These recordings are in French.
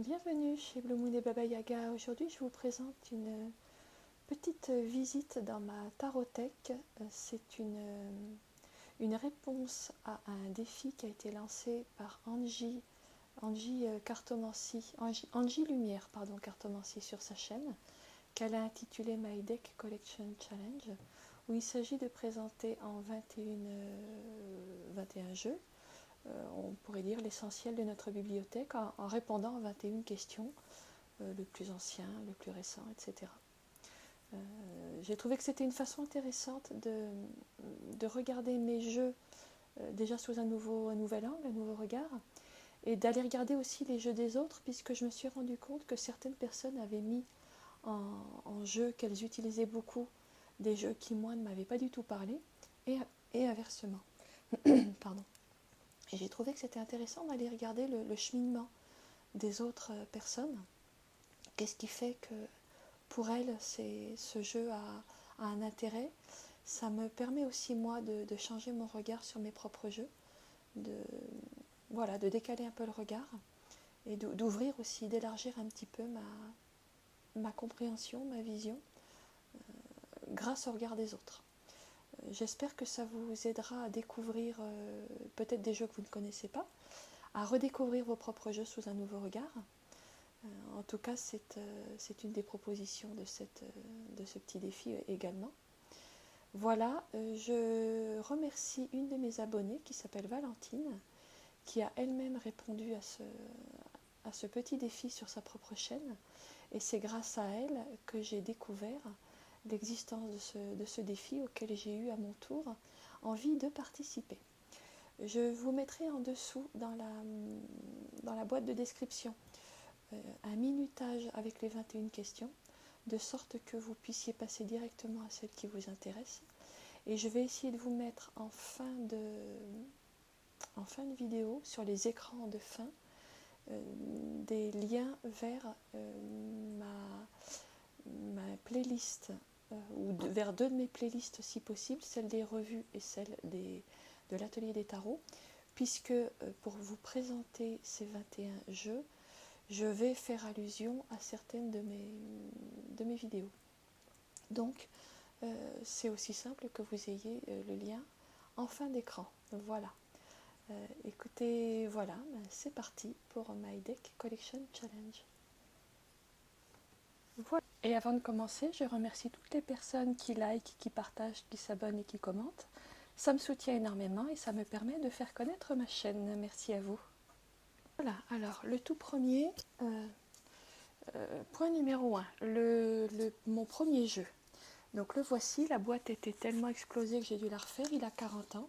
Bienvenue chez Blue Moon et Baba Yaga. Aujourd'hui, je vous présente une petite visite dans ma tarothèque. C'est une réponse à un défi qui a été lancé par Angie Cartomancie, Angie Lumière, pardon, Cartomancie sur sa chaîne, qu'elle a intitulé My Deck Collection Challenge, où il s'agit de présenter en 21 jeux, on pourrait dire l'essentiel de notre bibliothèque en répondant à 21 questions, le plus ancien, le plus récent, etc. J'ai trouvé que c'était une façon intéressante de regarder mes jeux déjà sous un nouvel angle, un nouveau regard, et d'aller regarder aussi les jeux des autres, puisque je me suis rendu compte que certaines personnes avaient mis en jeu, qu'elles utilisaient beaucoup, des jeux qui, moi, ne m'avaient pas du tout parlé, et inversement. Pardon. Et j'ai trouvé que c'était intéressant d'aller regarder le cheminement des autres personnes. Qu'est-ce qui fait que pour elles, ce jeu a un intérêt. Ça me permet aussi, moi, de changer mon regard sur mes propres jeux, de décaler un peu le regard et d'ouvrir aussi, d'élargir un petit peu ma compréhension, ma vision, grâce au regard des autres. J'espère que ça vous aidera à découvrir peut-être des jeux que vous ne connaissez pas, à redécouvrir vos propres jeux sous un nouveau regard. En tout cas, c'est une des propositions de ce petit défi également. Voilà, je remercie une de mes abonnées qui s'appelle Valentine, qui a elle-même répondu à ce petit défi sur sa propre chaîne. Et c'est grâce à elle que j'ai découvert l'existence de ce défi auquel j'ai eu à mon tour envie de participer. Je vous mettrai en dessous dans la boîte de description un minutage avec les 21 questions, de sorte que vous puissiez passer directement à celle qui vous intéresse. Et je vais essayer de vous mettre en fin de vidéo, sur les écrans de fin, des liens vers ma playlist, ou vers deux de mes playlists si possible, celle des revues et celle de l'atelier des tarots, puisque pour vous présenter ces 21 jeux, je vais faire allusion à certaines de mes vidéos. Donc, c'est aussi simple que vous ayez le lien en fin d'écran. Voilà. Écoutez, voilà, c'est parti pour My Deck Collection Challenge. Voilà. Et avant de commencer, je remercie toutes les personnes qui likent, qui partagent, qui s'abonnent et qui commentent. Ça me soutient énormément et ça me permet de faire connaître ma chaîne. Merci à vous. Voilà, alors le tout premier, point numéro 1, mon premier jeu. Donc le voici, la boîte était tellement explosée que j'ai dû la refaire, il a 40 ans.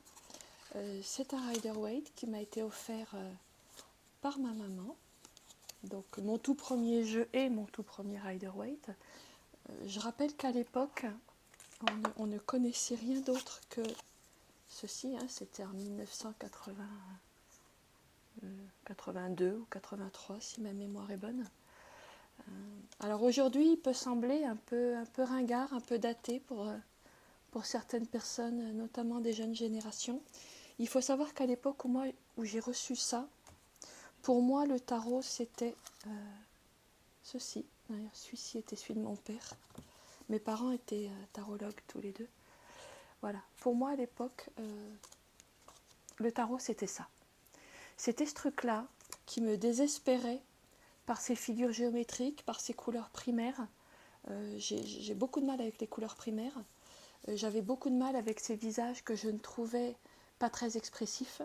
C'est un Rider-Waite qui m'a été offert par ma maman. Donc mon tout premier jeu et mon tout premier Rider-Waite. Je rappelle qu'à l'époque, on ne connaissait rien d'autre que ceci, hein, c'était en 1982 ou 83 si ma mémoire est bonne. Alors aujourd'hui, il peut sembler un peu ringard, un peu daté pour certaines personnes, notamment des jeunes générations. Il faut savoir qu'à l'époque où j'ai reçu ça, pour moi le tarot c'était ceci. D'ailleurs, celui-ci était celui de mon père. Mes parents étaient tarologues tous les deux. Voilà. Pour moi à l'époque, le tarot c'était ça. C'était ce truc-là qui me désespérait par ses figures géométriques, par ses couleurs primaires. J'ai beaucoup de mal avec les couleurs primaires. J'avais beaucoup de mal avec ces visages que je ne trouvais pas très expressifs.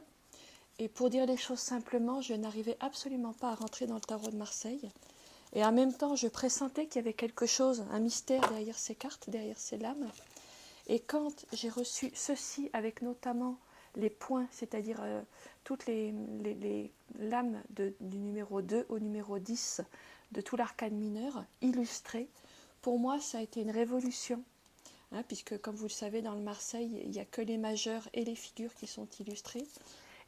Et pour dire les choses simplement, je n'arrivais absolument pas à rentrer dans le tarot de Marseille. Et en même temps, je pressentais qu'il y avait quelque chose, un mystère derrière ces cartes, derrière ces lames. Et quand j'ai reçu ceci, avec notamment les points, c'est-à-dire toutes les lames du numéro 2 au numéro 10 de tout l'arcane mineur, illustrées, pour moi, ça a été une révolution. Hein, puisque, comme vous le savez, dans le Marseille, il n'y a que les majeurs et les figures qui sont illustrées.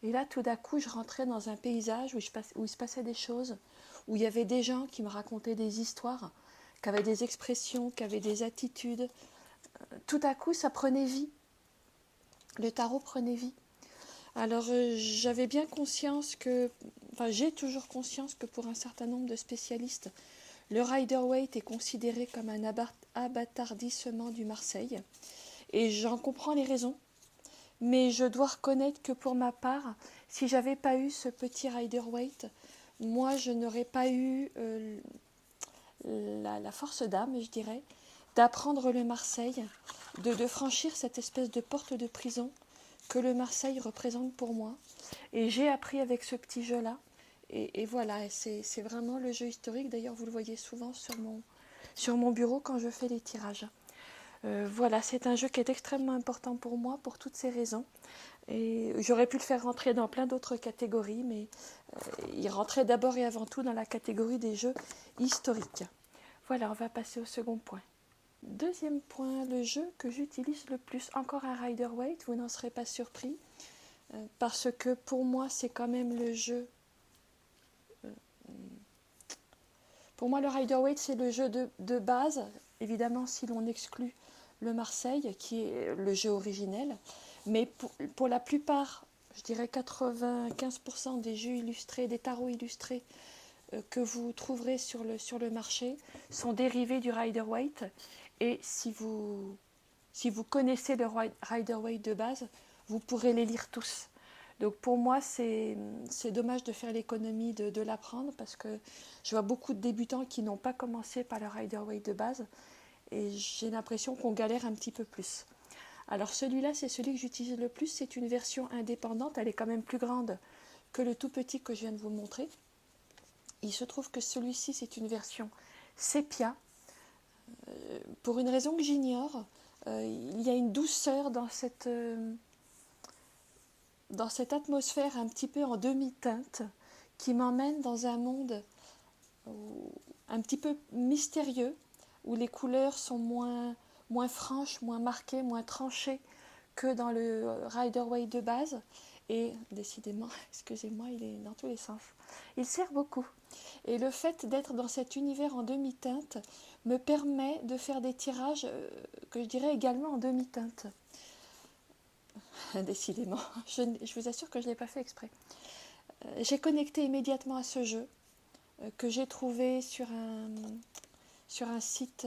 Et là, tout d'un coup, je rentrais dans un paysage où il se passait des choses, où il y avait des gens qui me racontaient des histoires, qui avaient des expressions, qui avaient des attitudes. Tout à coup, ça prenait vie. Le tarot prenait vie. Alors, j'avais bien conscience j'ai toujours conscience que pour un certain nombre de spécialistes, le Rider-Waite est considéré comme un abattardissement du Marseille. Et j'en comprends les raisons. Mais je dois reconnaître que pour ma part, si j'avais pas eu ce petit Rider-Waite, moi, je n'aurais pas eu la force d'âme, je dirais, d'apprendre le Marseille, de franchir cette espèce de porte de prison que le Marseille représente pour moi. Et j'ai appris avec ce petit jeu-là. Et voilà, c'est vraiment le jeu historique. D'ailleurs, vous le voyez souvent sur mon bureau quand je fais les tirages. Voilà, c'est un jeu qui est extrêmement important pour moi pour toutes ces raisons. Et j'aurais pu le faire rentrer dans plein d'autres catégories, mais il rentrait d'abord et avant tout dans la catégorie des jeux historiques. Voilà, on va passer au second point. Deuxième point, le jeu que j'utilise le plus, encore un Rider-Waite, vous n'en serez pas surpris, parce que pour moi c'est quand même le jeu. Pour moi le Rider-Waite c'est le jeu de base, évidemment si l'on exclut le Marseille qui est le jeu originel, mais pour la plupart, je dirais 95% des jeux illustrés, des tarots illustrés que vous trouverez sur le marché sont dérivés du Rider-Waite. Et si vous connaissez le Rider-Waite de base, vous pourrez les lire tous. Donc pour moi, c'est dommage de faire l'économie de l'apprendre parce que je vois beaucoup de débutants qui n'ont pas commencé par le Rider-Waite de base et j'ai l'impression qu'on galère un petit peu plus. Alors celui-là, c'est celui que j'utilise le plus. C'est une version indépendante, elle est quand même plus grande que le tout petit que je viens de vous montrer. Il se trouve que celui-ci, c'est une version sépia. Pour une raison que j'ignore, il y a une douceur dans cette atmosphère un petit peu en demi-teinte qui m'emmène dans un monde un petit peu mystérieux où les couleurs sont moins franches, moins marquées, moins tranchées que dans le Rider-Waite de base. Et décidément, excusez-moi, il est dans tous les sens. Il sert beaucoup. Et le fait d'être dans cet univers en demi-teinte me permet de faire des tirages que je dirais également en demi-teinte. Décidément, je vous assure que je ne l'ai pas fait exprès. J'ai connecté immédiatement à ce jeu que j'ai trouvé sur un site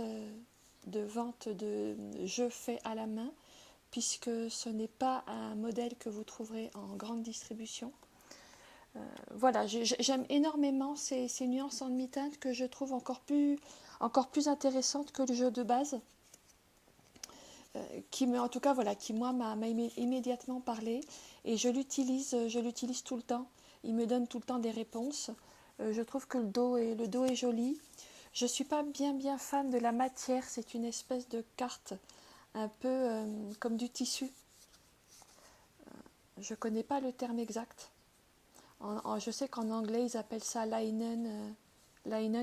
de vente de jeux faits à la main, puisque ce n'est pas un modèle que vous trouverez en grande distribution. Voilà, j'aime énormément ces nuances en demi-teinte que je trouve encore plus intéressantes que le jeu de base, qui moi m'a immédiatement parlé et je l'utilise tout le temps. Il me donne tout le temps des réponses. Je trouve que le dos est joli. Je ne suis pas bien fan de la matière, c'est une espèce de carte un peu comme du tissu. Je ne connais pas le terme exact. Je sais qu'en anglais, ils appellent ça linen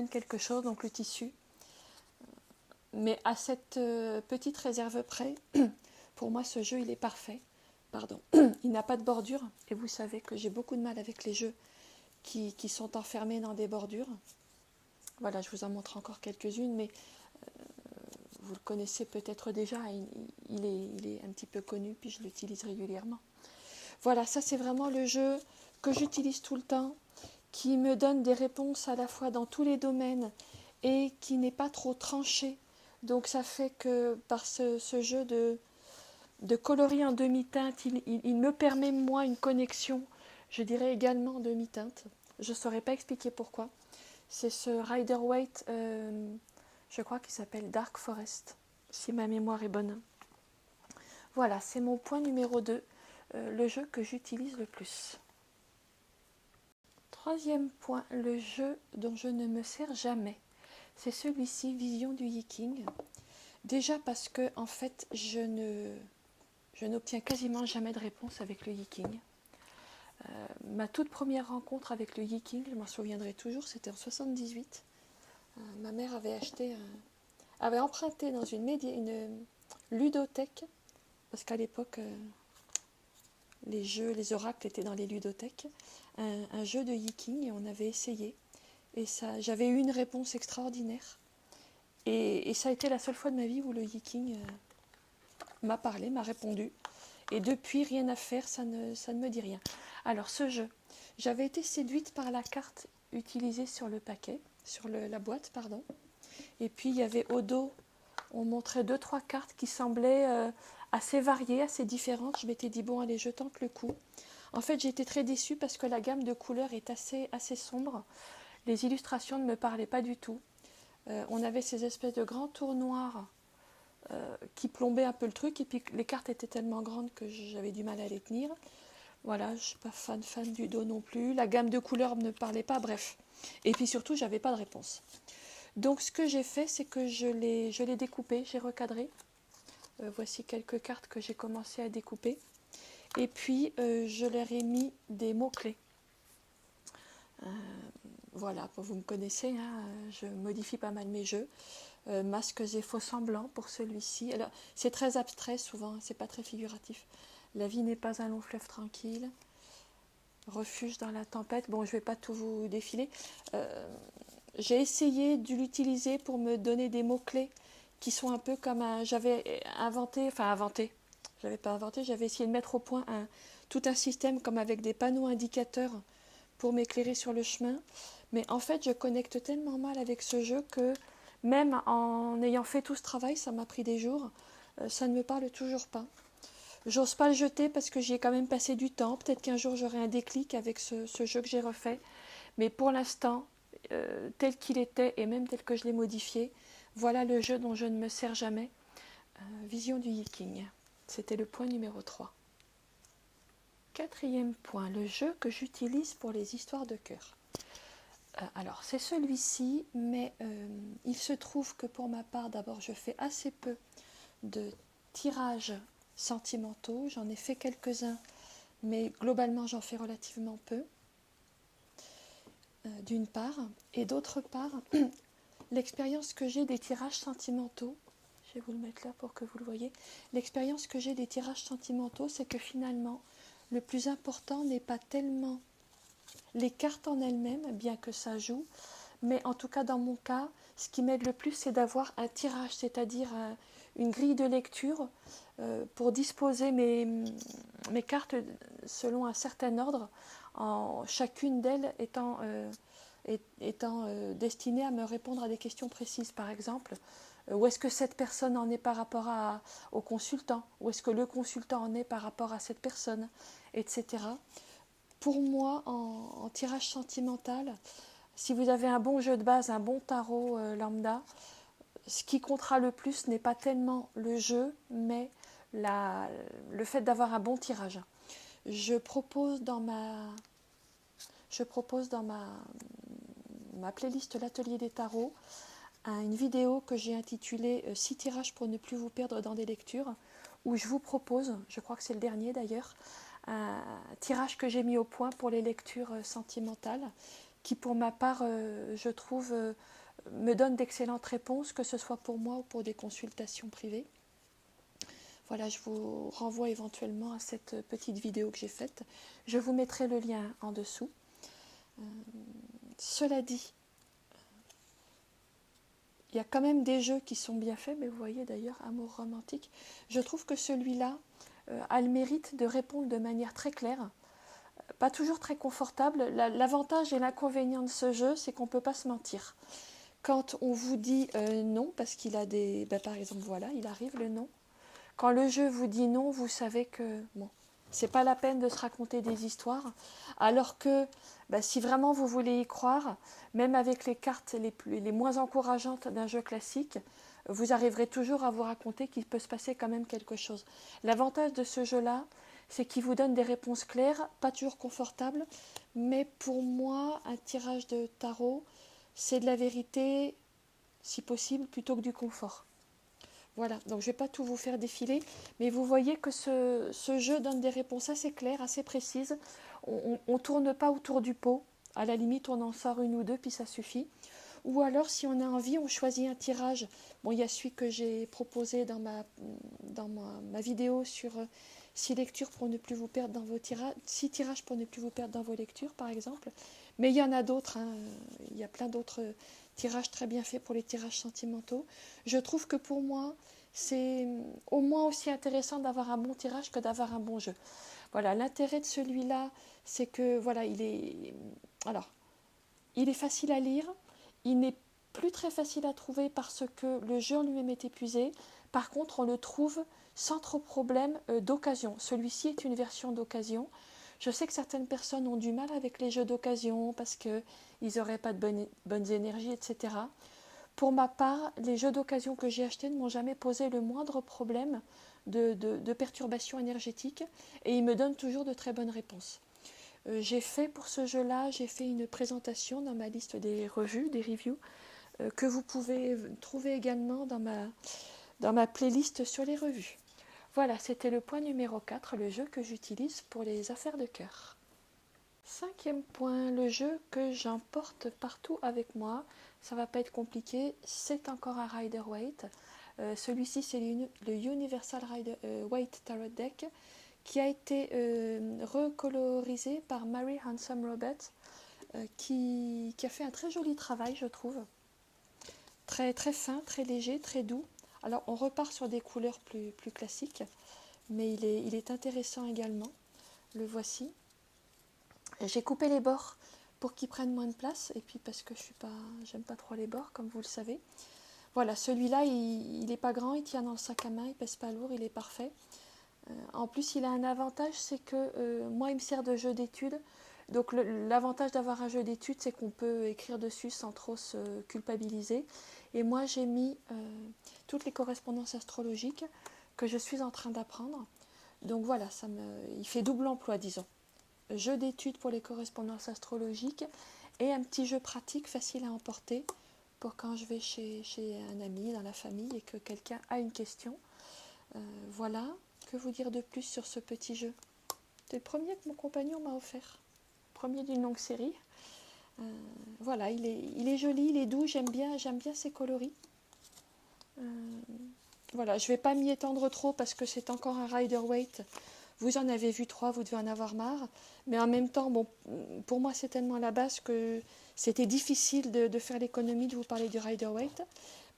quelque chose, donc le tissu. Mais à cette petite réserve près, pour moi, ce jeu, il est parfait. Pardon. Il n'a pas de bordure. Et vous savez que j'ai beaucoup de mal avec les jeux qui sont enfermés dans des bordures. Voilà, je vous en montre encore quelques-unes, mais vous le connaissez peut-être déjà. Il est un petit peu connu, puis je l'utilise régulièrement. Voilà, ça c'est vraiment le jeu que j'utilise tout le temps, qui me donne des réponses à la fois dans tous les domaines et qui n'est pas trop tranché. Donc ça fait que par ce jeu de coloris en demi-teinte, il me permet moi une connexion, je dirais également en demi-teinte. Je ne saurais pas expliquer pourquoi. C'est ce Rider-Waite, je crois qu'il s'appelle Dark Forest, si ma mémoire est bonne. Voilà, c'est mon point numéro 2. Le jeu que j'utilise le plus. Troisième point, le jeu dont je ne me sers jamais. C'est celui-ci, Vision du Yiking. Déjà parce que, en fait, je n'obtiens quasiment jamais de réponse avec le Yiking. Ma toute première rencontre avec le Yiking, je m'en souviendrai toujours, c'était en 78. Ma mère avait emprunté dans une ludothèque, parce qu'à l'époque, les oracles étaient dans les ludothèques, un jeu de Yiking et on avait essayé. Et j'avais eu une réponse extraordinaire. Et ça a été la seule fois de ma vie où le Yiking m'a parlé, m'a répondu. Et depuis, rien à faire, ça ne me dit rien. Alors, ce jeu, j'avais été séduite par la carte utilisée sur le paquet, sur la boîte, pardon. Et puis, il y avait au dos, on montrait 2-3 cartes qui semblaient assez variées, assez différentes. Je m'étais dit, bon, allez, je tente le coup. En fait, j'ai été très déçue parce que la gamme de couleurs est assez sombre. Les illustrations ne me parlaient pas du tout. On avait ces espèces de grands tours noirs qui plombaient un peu le truc. Et puis, les cartes étaient tellement grandes que j'avais du mal à les tenir. Voilà, je ne suis pas fan du dos non plus. La gamme de couleurs ne me parlait pas, bref. Et puis surtout, je n'avais pas de réponse. Donc, ce que j'ai fait, c'est que je l'ai découpé, j'ai recadré. Voici quelques cartes que j'ai commencé à découper. Et puis, je leur ai mis des mots-clés. Voilà, vous me connaissez, hein, je modifie pas mal mes jeux. Masques et faux semblants pour celui-ci. Alors, c'est très abstrait souvent, c'est pas très figuratif. La vie n'est pas un long fleuve tranquille. Refuge dans la tempête. Bon, je vais pas tout vous défiler. J'ai essayé de l'utiliser pour me donner des mots-clés qui sont un peu comme j'avais inventé, j'avais pas inventé, j'avais essayé de mettre au point tout un système comme avec des panneaux indicateurs pour m'éclairer sur le chemin. Mais en fait, je connecte tellement mal avec ce jeu que même en ayant fait tout ce travail, ça m'a pris des jours, ça ne me parle toujours pas. J'ose pas le jeter parce que j'y ai quand même passé du temps. Peut-être qu'un jour j'aurai un déclic avec ce jeu que j'ai refait. Mais pour l'instant, tel qu'il était et même tel que je l'ai modifié, voilà le jeu dont je ne me sers jamais. Vision du Yiking. C'était le point numéro 3. Quatrième point, le jeu que j'utilise pour les histoires de cœur. Alors, c'est celui-ci, mais il se trouve que pour ma part, d'abord, je fais assez peu de tirages sentimentaux. J'en ai fait quelques-uns, mais globalement, j'en fais relativement peu, d'une part. Et d'autre part, l'expérience que j'ai des tirages sentimentaux, je vais vous le mettre là pour que vous le voyez, l'expérience que j'ai des tirages sentimentaux, c'est que finalement, le plus important n'est pas tellement les cartes en elles-mêmes, bien que ça joue, mais en tout cas dans mon cas, ce qui m'aide le plus, c'est d'avoir un tirage, c'est-à-dire une grille de lecture pour disposer mes cartes selon un certain ordre, chacune d'elles étant destinée à me répondre à des questions précises. Par exemple, où est-ce que cette personne en est par rapport au consultant, où est-ce que le consultant en est par rapport à cette personne, etc. Pour moi, en tirage sentimental, si vous avez un bon jeu de base, un bon tarot lambda, ce qui comptera le plus n'est pas tellement le jeu, mais le fait d'avoir un bon tirage. Je propose dans ma playlist L'Atelier des tarots une vidéo que j'ai intitulée 6 tirages pour ne plus vous perdre dans des lectures, où je vous propose, je crois que c'est le dernier d'ailleurs, un tirage que j'ai mis au point pour les lectures sentimentales, qui pour ma part, je trouve, me donne d'excellentes réponses, que ce soit pour moi ou pour des consultations privées. Voilà, je vous renvoie éventuellement à cette petite vidéo que j'ai faite. Je vous mettrai le lien en dessous. Cela dit, il y a quand même des jeux qui sont bien faits, mais vous voyez d'ailleurs, Amour romantique, je trouve que celui-là a le mérite de répondre de manière très claire, pas toujours très confortable. L'avantage et l'inconvénient de ce jeu, c'est qu'on ne peut pas se mentir. Quand on vous dit non, parce qu'il a des... par exemple, voilà, il arrive le non. Quand le jeu vous dit non, vous savez que bon, c'est pas la peine de se raconter des histoires. Alors que si vraiment vous voulez y croire, même avec les cartes les moins encourageantes d'un jeu classique, vous arriverez toujours à vous raconter qu'il peut se passer quand même quelque chose. L'avantage de ce jeu-là, c'est qu'il vous donne des réponses claires, pas toujours confortables, mais pour moi, un tirage de tarot, c'est de la vérité, si possible, plutôt que du confort. Voilà, donc je ne vais pas tout vous faire défiler, mais vous voyez que ce jeu donne des réponses assez claires, assez précises. On ne tourne pas autour du pot. À la limite, on en sort une ou deux, puis ça suffit. Ou alors, si on a envie, on choisit un tirage. Bon, il y a celui que j'ai proposé dans ma vidéo sur 6 lectures pour ne plus vous perdre dans vos tirages, 6 tirages pour ne plus vous perdre dans vos lectures, par exemple. Mais il y en a d'autres, hein. Il y a plein d'autres tirages très bien faits pour les tirages sentimentaux. Je trouve que pour moi, c'est au moins aussi intéressant d'avoir un bon tirage que d'avoir un bon jeu. Voilà, l'intérêt de celui-là, c'est que voilà, alors, il est facile à lire, il n'est plus très facile à trouver parce que le jeu en lui-même est épuisé. Par contre, on le trouve sans trop problème d'occasion. Celui-ci est une version d'occasion. Je sais que certaines personnes ont du mal avec les jeux d'occasion parce qu'ils n'auraient pas de bonnes énergies, etc. Pour ma part, les jeux d'occasion que j'ai achetés ne m'ont jamais posé le moindre problème de perturbation énergétique et ils me donnent toujours de très bonnes réponses. J'ai fait pour ce jeu-là, j'ai fait une présentation dans ma liste des revues, des reviews, que vous pouvez trouver également dans ma playlist sur les revues. Voilà, c'était le point numéro 4, le jeu que j'utilise pour les affaires de cœur. 5e point, le jeu que j'emporte partout avec moi. Ça va pas être compliqué, c'est encore un Rider-Waite. Celui-ci, c'est le Universal Rider-Waite Tarot Deck qui a été recolorisé par Mary Handsome Roberts, qui a fait un très joli travail, je trouve. Très, très fin, très léger, très doux. Alors, on repart sur des couleurs plus classiques, mais il est intéressant également. Le voici. J'ai coupé les bords pour qu'ils prennent moins de place, et puis parce que j'aime pas trop les bords, comme vous le savez. Voilà, celui-là, il n'est pas grand, il tient dans le sac à main, il pèse pas lourd, il est parfait. En plus, il a un avantage, c'est que moi, il me sert de jeu d'études. Donc l'avantage d'avoir un jeu d'études, c'est qu'on peut écrire dessus sans trop se culpabiliser. Et moi, j'ai mis toutes les correspondances astrologiques que je suis en train d'apprendre. Donc voilà, il fait double emploi, disons. Jeu d'études pour les correspondances astrologiques et un petit jeu pratique facile à emporter pour quand je vais chez un ami, dans la famille, et que quelqu'un a une question. Voilà, que vous dire de plus sur ce petit jeu? C'est le premier que mon compagnon m'a offert. Premier d'une longue série. Voilà, il est joli, il est doux, j'aime bien ses coloris. Voilà, je ne vais pas m'y étendre trop parce que c'est encore un Rider-Waite. Vous en avez vu 3, vous devez en avoir marre. Mais en même temps, bon, pour moi, c'est tellement à la base que c'était difficile de faire l'économie de vous parler du Rider-Waite.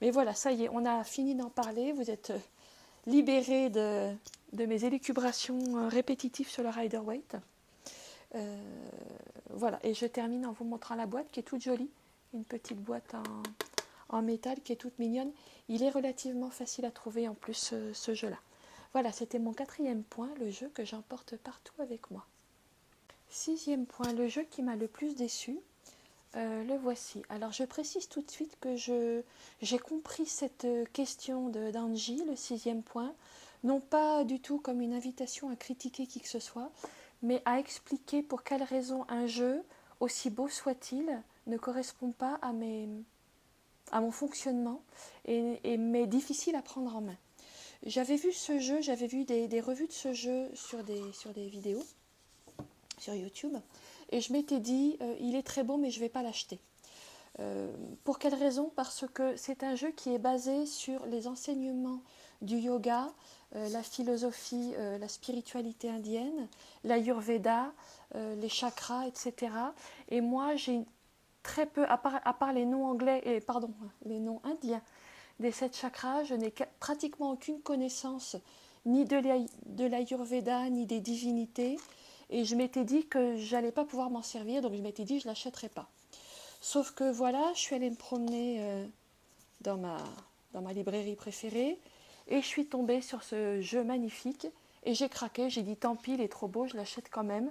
Mais voilà, ça y est, on a fini d'en parler. Vous êtes libérés de mes élucubrations répétitives sur le Rider-Waite. Voilà, et je termine en vous montrant la boîte qui est toute jolie. Une petite boîte en métal qui est toute mignonne. Il est relativement facile à trouver en plus ce jeu-là. Voilà, c'était mon 4e point, le jeu que j'emporte partout avec moi. 6e point, le jeu qui m'a le plus déçu, le voici. Alors je précise tout de suite que j'ai compris cette question d'Angie, le 6e point, non pas du tout comme une invitation à critiquer qui que ce soit, mais à expliquer pour quelles raisons un jeu, aussi beau soit-il, ne correspond pas à mon fonctionnement et m'est difficile à prendre en main. J'avais vu ce jeu, j'avais vu des revues de ce jeu sur des vidéos, sur YouTube, et je m'étais dit, il est très beau, mais je ne vais pas l'acheter. Pour quelle raison? Parce que c'est un jeu qui est basé sur les enseignements du yoga, la philosophie, la spiritualité indienne, l'ayurveda, les chakras, etc. Et moi, j'ai très peu, à part les noms anglais, les noms indiens, des 7 chakras, je n'ai pratiquement aucune connaissance ni de l'Ayurveda, ni des divinités. Et je m'étais dit que je n'allais pas pouvoir m'en servir, donc je m'étais dit que je ne l'achèterais pas. Sauf que voilà, je suis allée me promener dans ma librairie préférée et je suis tombée sur ce jeu magnifique et j'ai craqué, j'ai dit tant pis, il est trop beau, je l'achète quand même.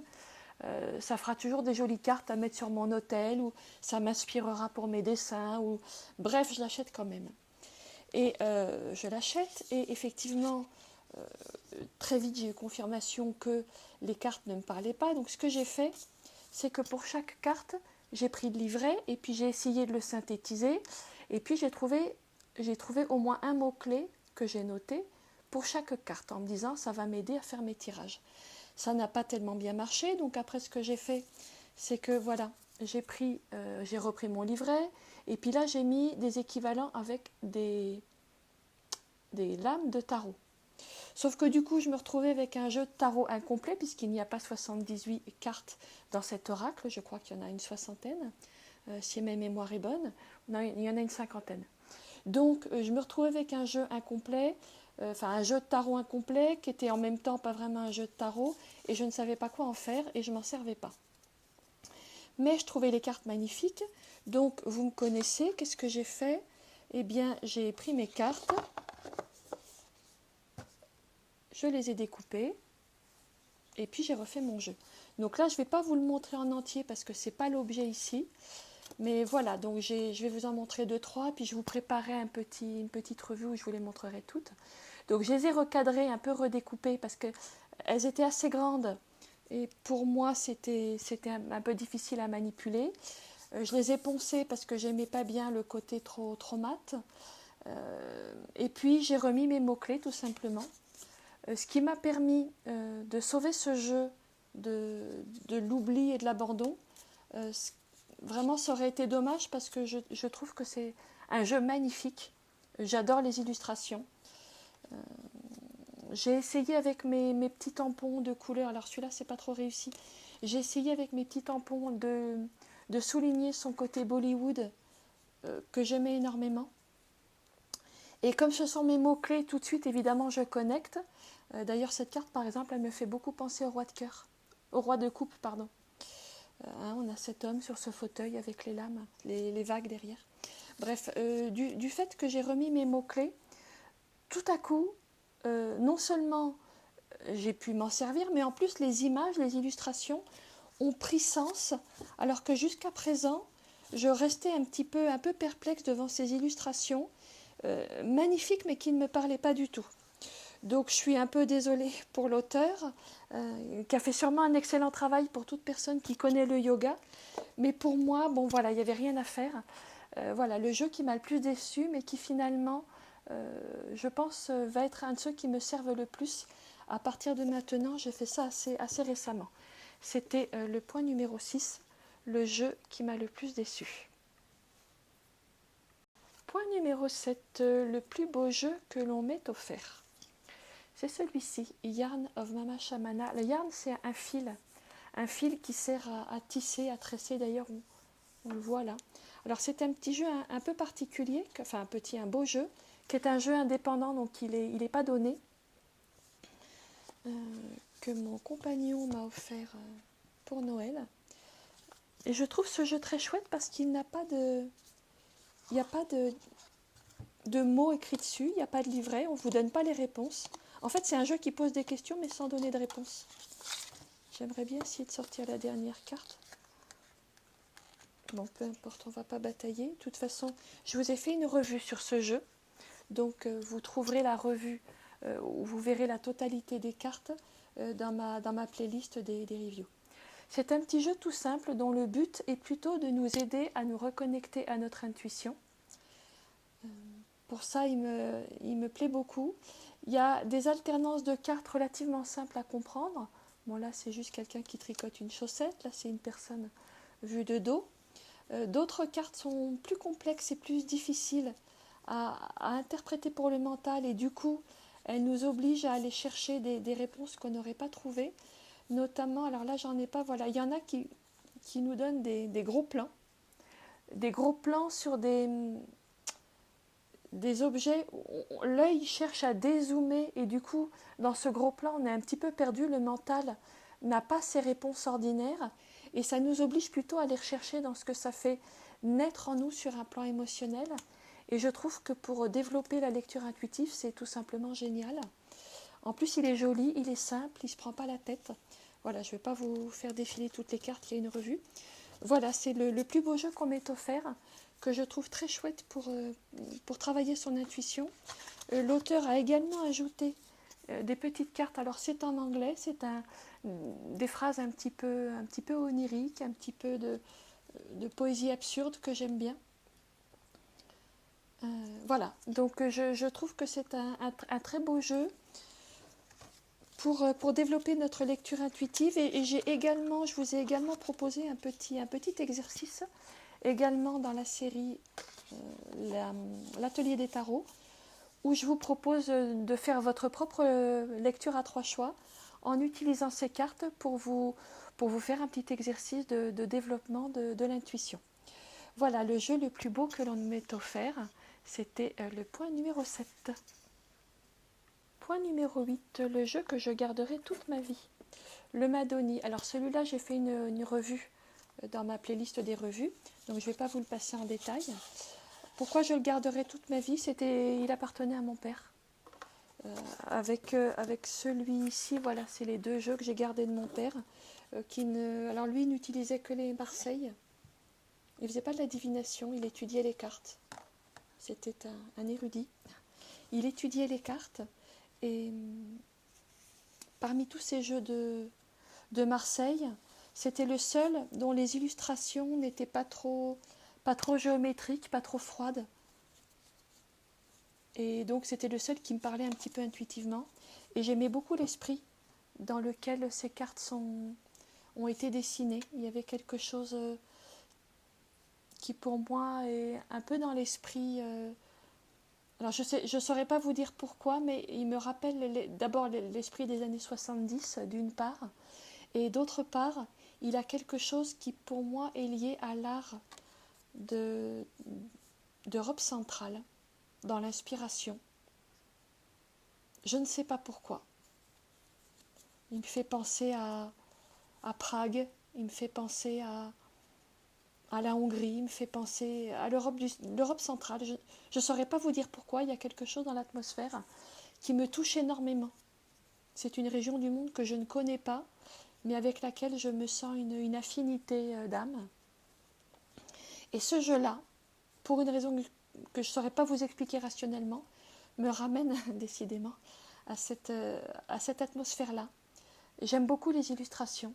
Ça fera toujours des jolies cartes à mettre sur mon hôtel ou ça m'inspirera pour mes dessins. Bref, je l'achète quand même. Et je l'achète et effectivement, très vite j'ai eu confirmation que les cartes ne me parlaient pas. Donc ce que j'ai fait, c'est que pour chaque carte, j'ai pris le livret et puis j'ai essayé de le synthétiser. Et puis j'ai trouvé au moins un mot-clé que j'ai noté pour chaque carte en me disant ça va m'aider à faire mes tirages. Ça n'a pas tellement bien marché. Donc après ce que j'ai fait, c'est que voilà, j'ai repris mon livret. Et puis là, j'ai mis des équivalents avec des lames de tarot. Sauf que du coup, je me retrouvais avec un jeu de tarot incomplet, puisqu'il n'y a pas 78 cartes dans cet oracle. Je crois qu'il y en a une soixantaine, si ma mémoire est bonne. Il y en a une cinquantaine. Donc je me retrouvais avec un jeu incomplet, enfin un jeu de tarot incomplet qui était en même temps pas vraiment un jeu de tarot, et je ne savais pas quoi en faire et je m'en servais pas. Mais je trouvais les cartes magnifiques, donc vous me connaissez, qu'est-ce que j'ai fait? Eh bien j'ai pris mes cartes, je les ai découpées, et puis j'ai refait mon jeu. Donc là je ne vais pas vous le montrer en entier parce que ce n'est pas l'objet ici. Mais voilà, donc je vais vous en montrer 2-3, puis je vous préparais une petite revue où je vous les montrerai toutes. Donc je les ai recadrées, un peu redécoupées parce qu'elles étaient assez grandes et pour moi c'était un peu difficile à manipuler. Je les ai poncées parce que j'aimais pas bien le côté trop mat. Et puis j'ai remis mes mots-clés tout simplement. Ce qui m'a permis de sauver ce jeu de l'oubli et de l'abandon. Vraiment, ça aurait été dommage parce que je trouve que c'est un jeu magnifique. J'adore les illustrations. J'ai essayé avec mes petits tampons de couleur. Alors celui-là, c'est pas trop réussi. J'ai essayé avec mes petits tampons de souligner son côté Bollywood que j'aimais énormément. Et comme ce sont mes mots-clés, tout de suite, évidemment, je connecte. D'ailleurs, cette carte, par exemple, elle me fait beaucoup penser au roi de cœur. Au roi de coupe, pardon. On a cet homme sur ce fauteuil avec les lames, les vagues derrière. Bref, du fait que j'ai remis mes mots-clés, tout à coup, non seulement j'ai pu m'en servir, mais en plus les images, les illustrations ont pris sens, alors que jusqu'à présent, je restais un peu perplexe devant ces illustrations, magnifiques mais qui ne me parlaient pas du tout. Donc je suis un peu désolée pour l'auteur, qui a fait sûrement un excellent travail pour toute personne qui connaît le yoga. Mais pour moi, bon voilà, il n'y avait rien à faire. Voilà, le jeu qui m'a le plus déçu, mais qui finalement, je pense, va être un de ceux qui me servent le plus. À partir de maintenant, j'ai fait ça assez récemment. C'était le point numéro 6, le jeu qui m'a le plus déçu. Point numéro 7, le plus beau jeu que l'on m'ait offert. C'est celui-ci, Yarn of Mama Shamana. Le yarn, c'est un fil qui sert à tisser, à tresser. D'ailleurs, on le voit là. Alors, c'est un petit jeu un peu particulier, enfin un beau jeu, qui est un jeu indépendant, donc il est pas donné, que mon compagnon m'a offert pour Noël. Et je trouve ce jeu très chouette parce qu'il n'y a pas de mots écrits dessus, il n'y a pas de livret, on ne vous donne pas les réponses. En fait, c'est un jeu qui pose des questions, mais sans donner de réponse. J'aimerais bien essayer de sortir la dernière carte. Bon, peu importe, on ne va pas batailler. De toute façon, je vous ai fait une revue sur ce jeu. Donc, vous trouverez la revue où vous verrez la totalité des cartes dans ma playlist des reviews. C'est un petit jeu tout simple dont le but est plutôt de nous aider à nous reconnecter à notre intuition. Pour ça, il me plaît beaucoup. Il y a des alternances de cartes relativement simples à comprendre. Bon, là, c'est juste quelqu'un qui tricote une chaussette. Là, c'est une personne vue de dos. D'autres cartes sont plus complexes et plus difficiles à interpréter pour le mental. Et du coup, elles nous obligent à aller chercher des réponses qu'on n'aurait pas trouvées. Notamment, alors là, j'en ai pas, voilà. Il y en a qui nous donnent des gros plans. Des gros plans sur des objets, l'œil cherche à dézoomer et du coup, dans ce gros plan, on est un petit peu perdu, le mental n'a pas ses réponses ordinaires et ça nous oblige plutôt à aller rechercher dans ce que ça fait naître en nous sur un plan émotionnel. Et je trouve que pour développer la lecture intuitive, c'est tout simplement génial. En plus, il est joli, il est simple, il ne se prend pas la tête. Voilà, je ne vais pas vous faire défiler toutes les cartes, il y a une revue. Voilà, c'est le plus beau jeu qu'on m'ait offert, que je trouve très chouette pour travailler son intuition. L'auteur a également ajouté des petites cartes. Alors c'est en anglais, c'est des phrases un petit peu oniriques, un petit peu de poésie absurde que j'aime bien. Voilà, donc je trouve que c'est un très beau jeu pour développer notre lecture intuitive. Et je vous ai également proposé un petit exercice, également dans la série l'atelier des tarots, où je vous propose de faire votre propre lecture à 3 choix en utilisant ces cartes pour vous faire un petit exercice de développement de l'intuition. Voilà le jeu le plus beau que l'on m'ait offert. C'était le point numéro 7. Point numéro 8, le jeu que je garderai toute ma vie. Le Madoni. Alors celui-là, j'ai fait une revue dans ma playlist des revues, donc je ne vais pas vous le passer en détail. Pourquoi je le garderai toute ma vie? Il appartenait à mon père. Avec celui-ci, voilà, c'est les deux jeux que j'ai gardés de mon père. Alors lui, il n'utilisait que les Marseilles. Il ne faisait pas de la divination, il étudiait les cartes. C'était un érudit. Il étudiait les cartes et parmi tous ces jeux de Marseille, c'était le seul dont les illustrations n'étaient pas trop géométriques, pas trop froides. Et donc c'était le seul qui me parlait un petit peu intuitivement. Et j'aimais beaucoup l'esprit dans lequel ces cartes ont été dessinées. Il y avait quelque chose qui pour moi est un peu dans l'esprit... alors je ne saurais pas vous dire pourquoi, mais il me rappelle d'abord l'esprit des années 70 d'une part, et d'autre part, il a quelque chose qui pour moi est lié à l'art d'Europe centrale, dans l'inspiration. Je ne sais pas pourquoi. Il me fait penser à Prague, il me fait penser à la Hongrie, il me fait penser à l'Europe centrale. Je ne saurais pas vous dire pourquoi, il y a quelque chose dans l'atmosphère qui me touche énormément. C'est une région du monde que je ne connais pas, mais avec laquelle je me sens une affinité d'âme. Et ce jeu-là, pour une raison que je ne saurais pas vous expliquer rationnellement, me ramène décidément à cette atmosphère-là. J'aime beaucoup les illustrations.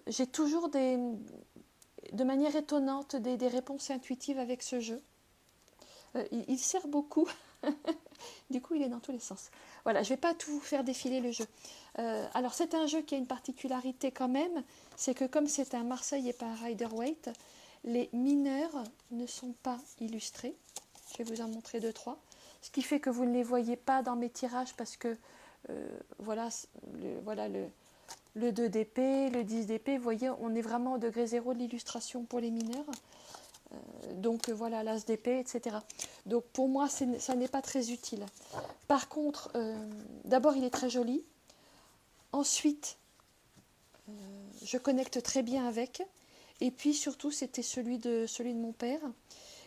J'ai toujours de manière étonnante des réponses intuitives avec ce jeu. Il sert beaucoup. Du coup, il est dans tous les sens. Voilà, je ne vais pas tout vous faire défiler le jeu. Alors, c'est un jeu qui a une particularité quand même, c'est que comme c'est un Marseille et pas un Rider-Waite, les mineurs ne sont pas illustrés. Je vais vous en montrer 2-3. Ce qui fait que vous ne les voyez pas dans mes tirages parce que voilà le 2 d'épée, le 10 d'épée, vous voyez, on est vraiment au degré 0 de l'illustration pour les mineurs. Donc voilà, l'as d'épée, etc. Donc pour moi, ça n'est pas très utile. Par contre, d'abord, il est très joli. Ensuite, je connecte très bien avec. Et puis surtout, c'était celui de mon père.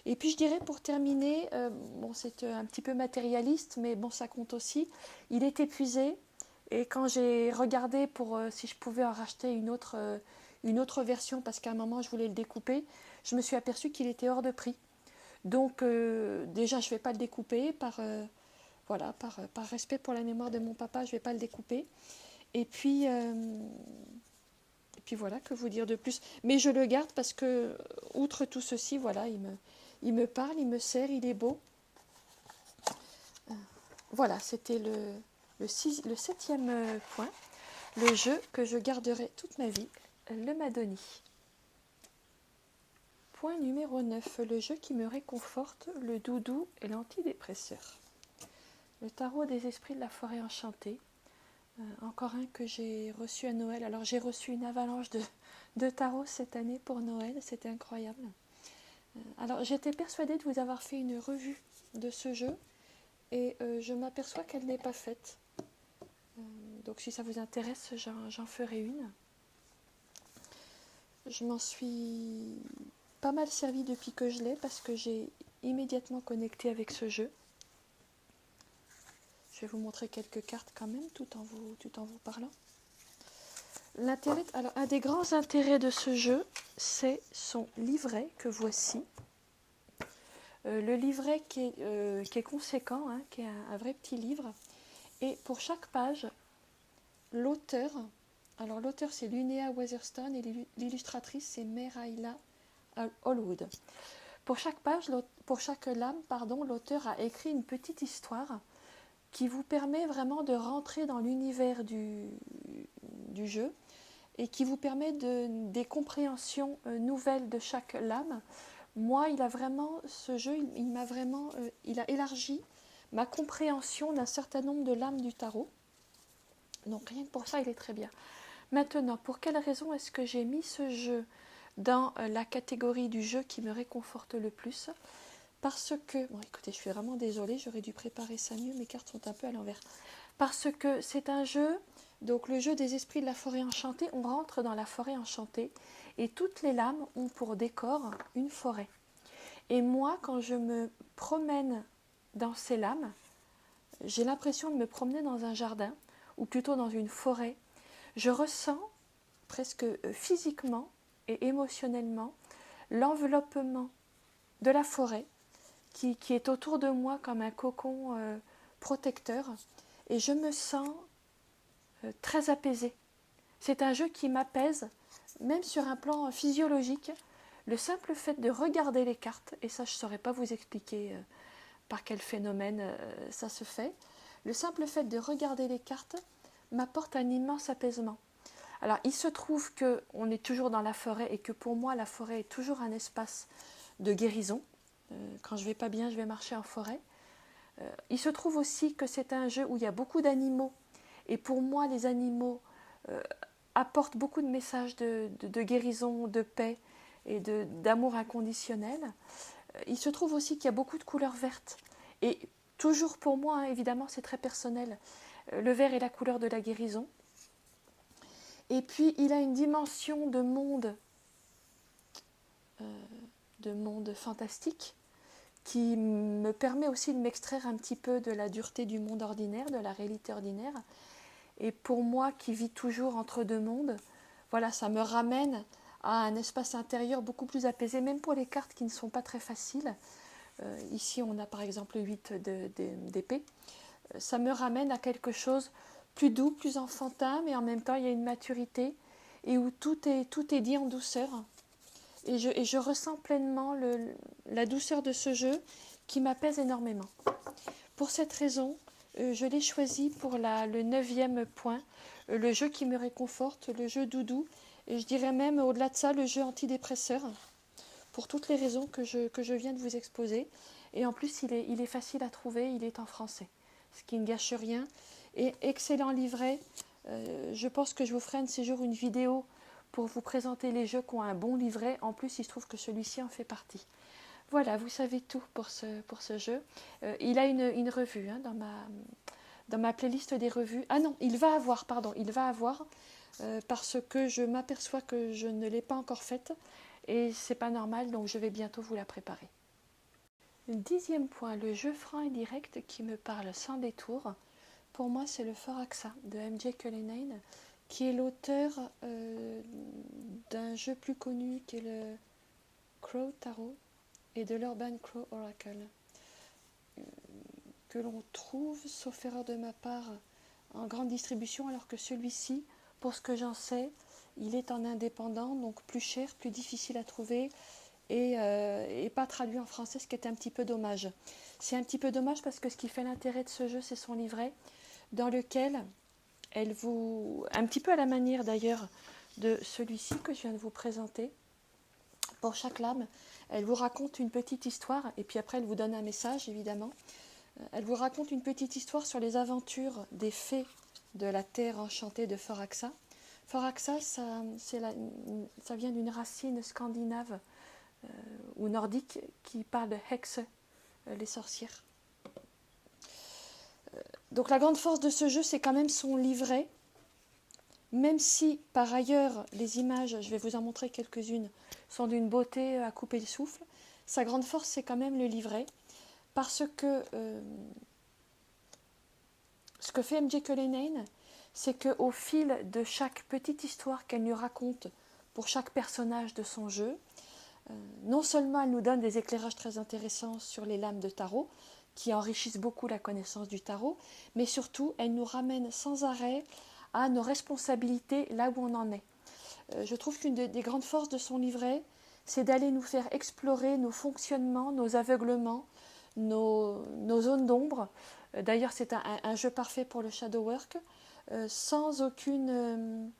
Et puis je dirais pour terminer, bon, c'est un petit peu matérialiste, mais bon, ça compte aussi. Il est épuisé. Et quand j'ai regardé pour si je pouvais en racheter une autre version, parce qu'à un moment je voulais le découper, je me suis aperçue qu'il était hors de prix. Donc déjà je ne vais pas le découper par respect pour la mémoire de mon papa, je ne vais pas le découper. Et puis voilà, que vous dire de plus. Mais je le garde parce que outre tout ceci, voilà, il me parle, il me sert, il est beau. Voilà, c'était le 7e point, le jeu que je garderai toute ma vie, le Madoni. Point numéro 9, le jeu qui me réconforte, le doudou et l'antidépresseur. Le tarot des esprits de la forêt enchantée, encore un que j'ai reçu à Noël. Alors j'ai reçu une avalanche de tarots cette année pour Noël, c'était incroyable. Alors j'étais persuadée de vous avoir fait une revue de ce jeu et je m'aperçois qu'elle n'est pas faite. Donc si ça vous intéresse, j'en ferai une. Je m'en suis pas mal servi depuis que je l'ai parce que j'ai immédiatement connecté avec ce jeu. Je vais vous montrer quelques cartes quand même tout en vous parlant. Alors, un des grands intérêts de ce jeu, c'est son livret que voici. Le livret qui est conséquent, hein, qui est un vrai petit livre. Et pour chaque page, l'auteur c'est Linnea Weatherstone et l'illustratrice c'est Meraila Allwood. Pour chaque page, pour chaque lame, l'auteur a écrit une petite histoire qui vous permet vraiment de rentrer dans l'univers du jeu et qui vous permet des compréhensions nouvelles de chaque lame. Moi, ce jeu, il a élargi ma compréhension d'un certain nombre de lames du tarot. Donc rien que pour ça, il est très bien. Maintenant, pour quelle raison est-ce que j'ai mis ce jeu dans la catégorie du jeu qui me réconforte le plus? Parce que, bon écoutez, je suis vraiment désolée, j'aurais dû préparer ça mieux, mes cartes sont un peu à l'envers. Parce que c'est un jeu, donc le jeu des esprits de la forêt enchantée, on rentre dans la forêt enchantée et toutes les lames ont pour décor une forêt. Et moi, quand je me promène dans ces lames, j'ai l'impression de me promener dans un jardin, ou plutôt dans une forêt. Je ressens presque physiquement et émotionnellement l'enveloppement de la forêt qui est autour de moi comme un cocon protecteur, et je me sens très apaisée. C'est un jeu qui m'apaise, même sur un plan physiologique. Le simple fait de regarder les cartes, et ça je ne saurais pas vous expliquer par quel phénomène ça se fait, le simple fait de regarder les cartes m'apporte un immense apaisement. Alors il se trouve qu'on est toujours dans la forêt et que pour moi la forêt est toujours un espace de guérison. Quand je ne vais pas bien, je vais marcher en forêt. Il se trouve aussi que c'est un jeu où il y a beaucoup d'animaux. Et pour moi, les animaux apportent beaucoup de messages de guérison, de paix et d'amour inconditionnel. Il se trouve aussi qu'il y a beaucoup de couleurs vertes. Et toujours pour moi, hein, évidemment, c'est très personnel. Le vert est la couleur de la guérison. Et puis, il a une dimension de monde fantastique qui me permet aussi de m'extraire un petit peu de la dureté du monde ordinaire, de la réalité ordinaire. Et pour moi qui vis toujours entre deux mondes, voilà, ça me ramène à un espace intérieur beaucoup plus apaisé, même pour les cartes qui ne sont pas très faciles. Ici, on a par exemple 8 d'épée. Ça me ramène à quelque chose plus doux, plus enfantin, mais en même temps, il y a une maturité et où tout est dit en douceur. Et je ressens pleinement la douceur de ce jeu qui m'apaise énormément. Pour cette raison, je l'ai choisi pour le 9e point, le jeu qui me réconforte, le jeu doudou, et je dirais même au-delà de ça, le jeu antidépresseur, pour toutes les raisons que je viens de vous exposer. Et en plus, il est facile à trouver, il est en français, ce qui ne gâche rien. Et excellent livret, je pense que je vous ferai un de ces jours une vidéo pour vous présenter les jeux qui ont un bon livret. En plus, il se trouve que celui-ci en fait partie. Voilà, vous savez tout pour ce jeu. Il a une revue hein, dans ma playlist des revues. Ah non, il va avoir, parce que je m'aperçois que je ne l'ai pas encore faite et c'est pas normal, donc je vais bientôt vous la préparer. Le 10e point, le jeu franc et direct qui me parle sans détour. Pour moi, c'est le Foraxa de M.J. Cullinane, qui est l'auteur d'un jeu plus connu qui est le Crow Tarot et de l'Urban Crow Oracle, que l'on trouve, sauf erreur de ma part, en grande distribution, alors que celui-ci, pour ce que j'en sais, il est en indépendant, donc plus cher, plus difficile à trouver et pas traduit en français, ce qui est un petit peu dommage. C'est un petit peu dommage parce que ce qui fait l'intérêt de ce jeu, c'est son livret, dans lequel elle vous, un petit peu à la manière d'ailleurs de celui-ci que je viens de vous présenter, pour chaque lame, elle vous raconte une petite histoire, et puis après elle vous donne un message évidemment. Elle vous raconte une petite histoire sur les aventures des fées de la terre enchantée de Foraxa. Foraxa, ça vient d'une racine scandinave ou nordique qui parle de Hexe, les sorcières. Donc la grande force de ce jeu, c'est quand même son livret. Même si par ailleurs les images, je vais vous en montrer quelques-unes, sont d'une beauté à couper le souffle, sa grande force c'est quand même le livret, parce que ce que fait M.J. Cullinane, c'est qu'au fil de chaque petite histoire qu'elle nous raconte pour chaque personnage de son jeu, non seulement elle nous donne des éclairages très intéressants sur les lames de tarot, qui enrichissent beaucoup la connaissance du tarot, mais surtout elle nous ramène sans arrêt à nos responsabilités là où on en est. Je trouve qu'une des grandes forces de son livret, c'est d'aller nous faire explorer nos fonctionnements, nos aveuglements, nos zones d'ombre. D'ailleurs, c'est un jeu parfait pour le shadow work, sans aucune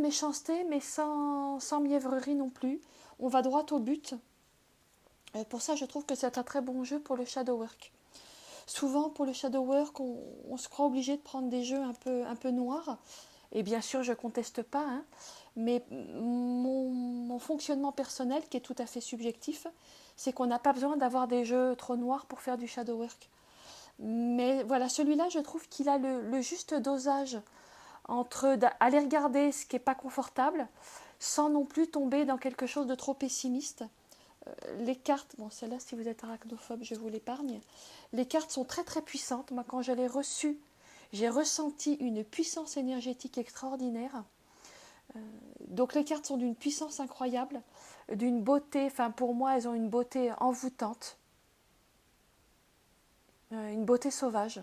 méchanceté, mais sans mièvrerie non plus. On va droit au but. Pour ça, je trouve que c'est un très bon jeu pour le shadow work. Souvent, pour le shadow work, on se croit obligé de prendre des jeux un peu noirs. Et bien sûr, je ne conteste pas, hein, mais mon fonctionnement personnel, qui est tout à fait subjectif, c'est qu'on n'a pas besoin d'avoir des jeux trop noirs pour faire du shadow work. Mais voilà, celui-là, je trouve qu'il a le juste dosage entre aller regarder ce qui n'est pas confortable, sans non plus tomber dans quelque chose de trop pessimiste. Les cartes, bon celle-là si vous êtes arachnophobe je vous l'épargne, les cartes sont très très puissantes. Moi quand je l'ai reçue, j'ai ressenti une puissance énergétique extraordinaire. Donc les cartes sont d'une puissance incroyable, d'une beauté, enfin pour moi elles ont une beauté envoûtante, une beauté sauvage.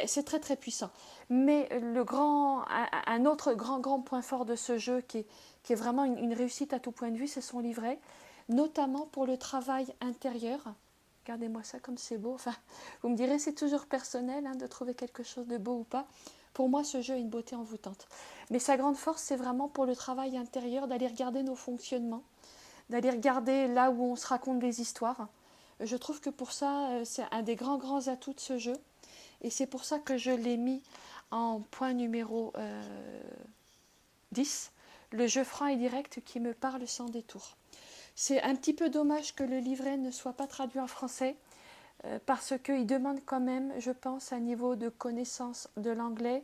C'est très très puissant. Mais un autre grand point fort de ce jeu qui est vraiment une réussite à tout point de vue, c'est son livret, notamment pour le travail intérieur. Regardez-moi ça comme c'est beau. Enfin, vous me direz, c'est toujours personnel hein, de trouver quelque chose de beau ou pas. Pour moi, ce jeu a une beauté envoûtante. Mais sa grande force, c'est vraiment pour le travail intérieur, d'aller regarder nos fonctionnements, d'aller regarder là où on se raconte des histoires. Je trouve que pour ça, c'est un des grands atouts de ce jeu. Et c'est pour ça que je l'ai mis en point numéro 10, le jeu franc et direct qui me parle sans détour. C'est un petit peu dommage que le livret ne soit pas traduit en français, parce qu'il demande quand même, je pense, un niveau de connaissance de l'anglais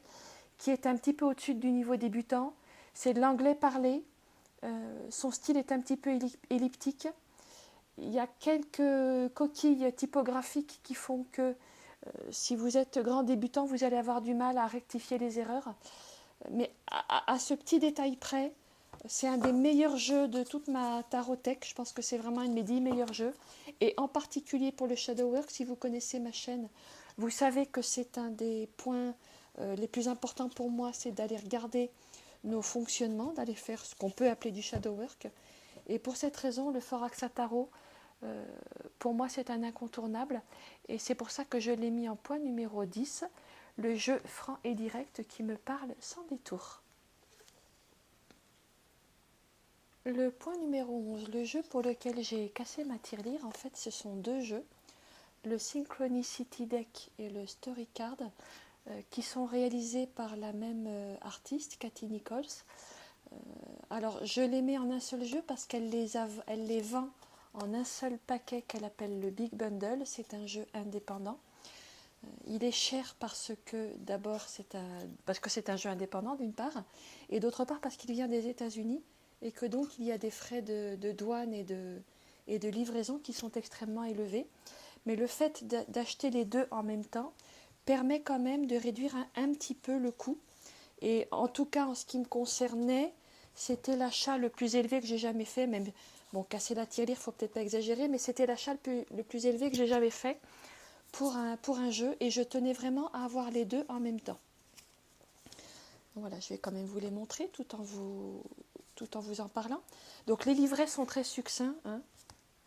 qui est un petit peu au-dessus du niveau débutant. C'est de l'anglais parlé, son style est un petit peu elliptique. Il y a quelques coquilles typographiques qui font que si vous êtes grand débutant, vous allez avoir du mal à rectifier les erreurs. Mais à ce petit détail près, c'est un des meilleurs jeux de toute ma tarothèque. Je pense que c'est vraiment un de mes 10 meilleurs jeux. Et en particulier pour le shadow work, si vous connaissez ma chaîne, vous savez que c'est un des points les plus importants pour moi, c'est d'aller regarder nos fonctionnements, d'aller faire ce qu'on peut appeler du shadow work. Et pour cette raison, le Foraxa Tarot, pour moi, c'est un incontournable. Et c'est pour ça que je l'ai mis en point numéro 10, le jeu franc et direct qui me parle sans détour. Le point numéro 11, le jeu pour lequel j'ai cassé ma tirelire, en fait, ce sont deux jeux, le Synchronicity Deck et le Story Card, qui sont réalisés par la même artiste, Cathy Nichols. Alors, je les mets en un seul jeu parce qu'elle les vend en un seul paquet qu'elle appelle le Big Bundle. C'est un jeu indépendant. Il est cher parce que d'abord c'est un jeu indépendant d'une part, et d'autre part parce qu'il vient des États-Unis et que donc il y a des frais de douane et de livraison qui sont extrêmement élevés. Mais le fait d'acheter les deux en même temps permet quand même de réduire un petit peu le coût. Et en tout cas, en ce qui me concernait, c'était l'achat le plus élevé que j'ai jamais fait. Même, bon, casser la tirelire, il ne faut peut-être pas exagérer, mais c'était l'achat le plus élevé que j'ai jamais fait pour un jeu. Et je tenais vraiment à avoir les deux en même temps. Voilà, je vais quand même vous les montrer tout en vous en parlant. Donc les livrets sont très succincts. Hein.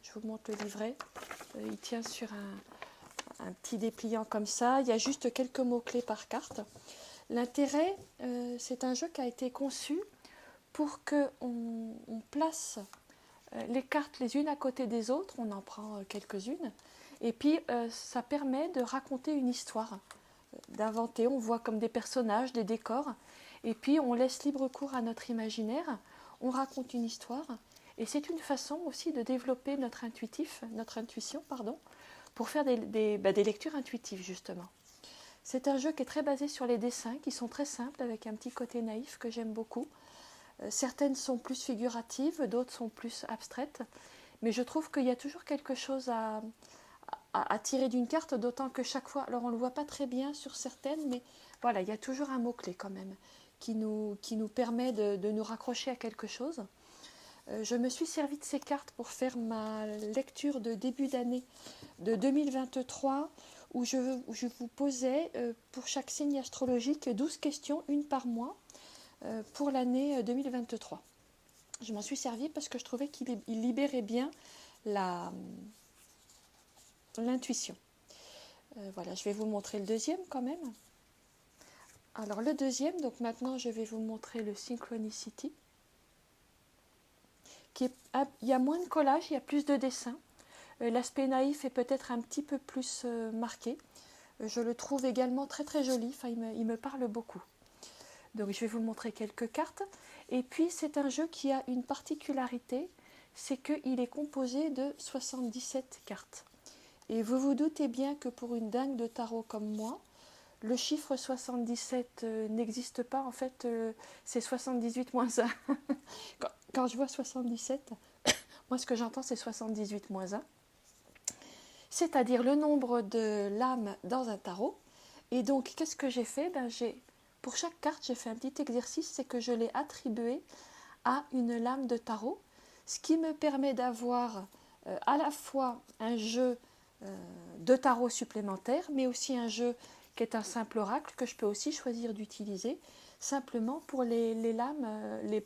Je vous montre le livret. Il tient sur un petit dépliant comme ça. Il y a juste quelques mots-clés par carte. L'intérêt, c'est un jeu qui a été conçu pour qu'on place les cartes les unes à côté des autres. On en prend quelques-unes. Et puis, ça permet de raconter une histoire, d'inventer. On voit comme des personnages, des décors. Et puis, on laisse libre cours à notre imaginaire. On raconte une histoire. Et c'est une façon aussi de développer notre intuition, pour faire des lectures intuitives, justement. C'est un jeu qui est très basé sur les dessins, qui sont très simples, avec un petit côté naïf que j'aime beaucoup. Certaines sont plus figuratives, d'autres sont plus abstraites. Mais je trouve qu'il y a toujours quelque chose à tirer d'une carte, d'autant que chaque fois, alors on ne le voit pas très bien sur certaines, mais voilà, il y a toujours un mot-clé quand même, qui nous permet de nous raccrocher à quelque chose. Je me suis servi de ces cartes pour faire ma lecture de début d'année de 2023, où je vous posais pour chaque signe astrologique 12 questions, une par mois, pour l'année 2023. Je m'en suis servi parce que je trouvais qu'il libérait bien l'intuition. Voilà, je vais vous montrer le deuxième quand même. Alors le deuxième, donc maintenant je vais vous montrer le Synchronicity. Il y a moins de collage, il y a plus de dessins. L'aspect naïf est peut-être un petit peu plus marqué. Je le trouve également très très joli, enfin, il me parle beaucoup. Donc je vais vous montrer quelques cartes. Et puis c'est un jeu qui a une particularité, c'est qu'il est composé de 77 cartes. Et vous vous doutez bien que pour une dingue de tarot comme moi, le chiffre 77 n'existe pas. En fait, c'est 78 moins 1. Quand je vois 77, moi ce que j'entends c'est 78 moins 1. C'est-à-dire le nombre de lames dans un tarot. Et donc, qu'est-ce que j'ai fait? Pour chaque carte, j'ai fait un petit exercice, c'est que je l'ai attribué à une lame de tarot, ce qui me permet d'avoir à la fois un jeu de tarot supplémentaire, mais aussi un jeu qui est un simple oracle que je peux aussi choisir d'utiliser simplement pour les lames, les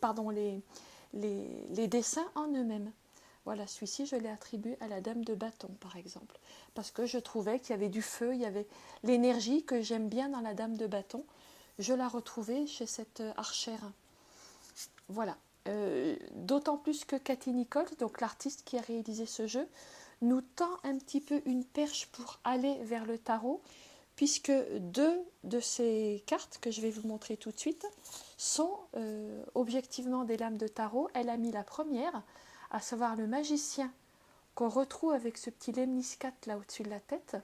dessins en eux-mêmes. Voilà, celui-ci, je l'ai attribué à la dame de bâton, par exemple, parce que je trouvais qu'il y avait du feu, il y avait l'énergie que j'aime bien dans la dame de bâton. Je la retrouvais chez cette archère. Voilà. D'autant plus que Cathy Nichols, donc l'artiste qui a réalisé ce jeu, nous tend un petit peu une perche pour aller vers le tarot, puisque deux de ces cartes que je vais vous montrer tout de suite sont objectivement des lames de tarot. Elle a mis la première, à savoir le magicien, qu'on retrouve avec ce petit lemniscate là au-dessus de la tête,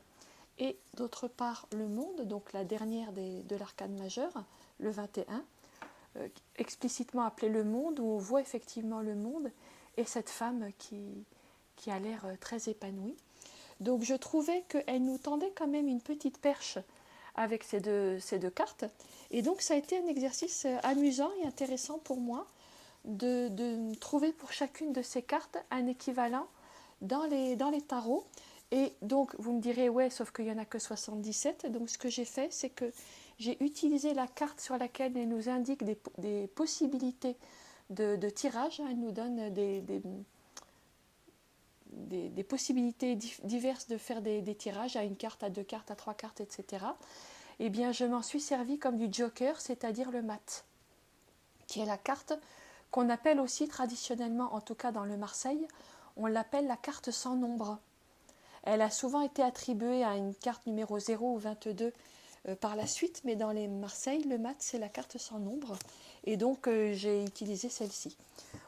et d'autre part le monde, donc la dernière de l'arcane majeur, le 21, explicitement appelé le monde, où on voit effectivement le monde, et cette femme qui a l'air très épanouie. Donc je trouvais qu'elle nous tendait quand même une petite perche avec ces deux cartes, et donc ça a été un exercice amusant et intéressant pour moi, de trouver pour chacune de ces cartes un équivalent dans les tarots. Et donc vous me direz, ouais, sauf qu'il n'y en a que 77. Donc ce que j'ai fait, c'est que j'ai utilisé la carte sur laquelle elle nous indique des possibilités de tirage. Elle nous donne des possibilités diverses de faire des tirages à une carte, à deux cartes, à trois cartes, etc. Eh bien, je m'en suis servi comme du joker, c'est-à-dire le mat, qui est la carte qu'on appelle aussi traditionnellement, en tout cas dans le Marseille, on l'appelle la carte sans nombre. Elle a souvent été attribuée à une carte numéro 0 ou 22 par la suite, mais dans les Marseille, le mat, c'est la carte sans nombre. Et donc, j'ai utilisé celle-ci.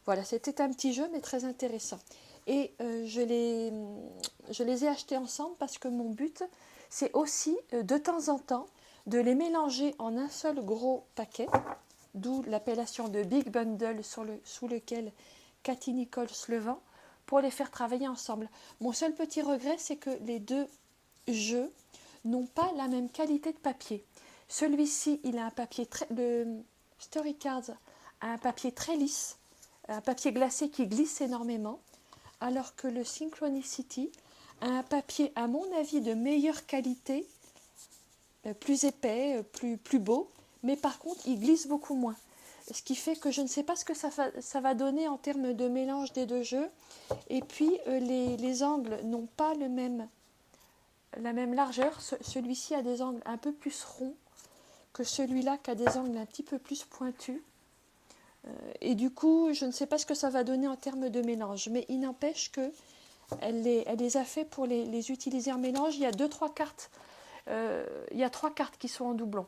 Voilà, c'était un petit jeu, mais très intéressant. Et je les ai achetés ensemble parce que mon but, c'est aussi, de temps en temps, de les mélanger en un seul gros paquet, d'où l'appellation de Big Bundle sous lequel Cathy Nichols le vend, pour les faire travailler ensemble. Mon seul petit regret, c'est que les deux jeux n'ont pas la même qualité de papier. Celui-ci, il a un papier le Story Cards a un papier très lisse, un papier glacé qui glisse énormément, alors que le Synchronicity a un papier, à mon avis, de meilleure qualité, plus épais, plus beau, mais par contre, il glisse beaucoup moins. Ce qui fait que je ne sais pas ce que ça va donner en termes de mélange des deux jeux. Et puis, les angles n'ont pas la même largeur. Celui-ci a des angles un peu plus ronds que celui-là qui a des angles un petit peu plus pointus. Et du coup, je ne sais pas ce que ça va donner en termes de mélange. Mais il n'empêche qu'elle les a fait pour les utiliser en mélange. Il y a 2-3 cartes. Il y a 3 cartes qui sont en doublon.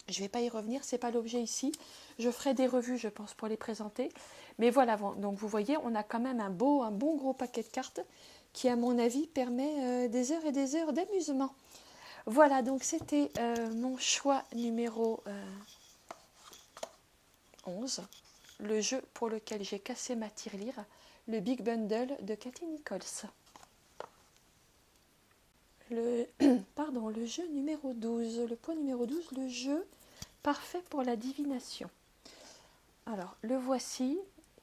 Je ne vais pas y revenir, ce n'est pas l'objet ici. Je ferai des revues, je pense, pour les présenter. Mais voilà, donc vous voyez, on a quand même un bon gros paquet de cartes qui, à mon avis, permet des heures et des heures d'amusement. Voilà, donc c'était mon choix numéro 11, le jeu pour lequel j'ai cassé ma tirelire, le Big Bundle de Cathy Nichols. Le jeu numéro 12, le point numéro 12, le jeu parfait pour la divination. Alors, le voici,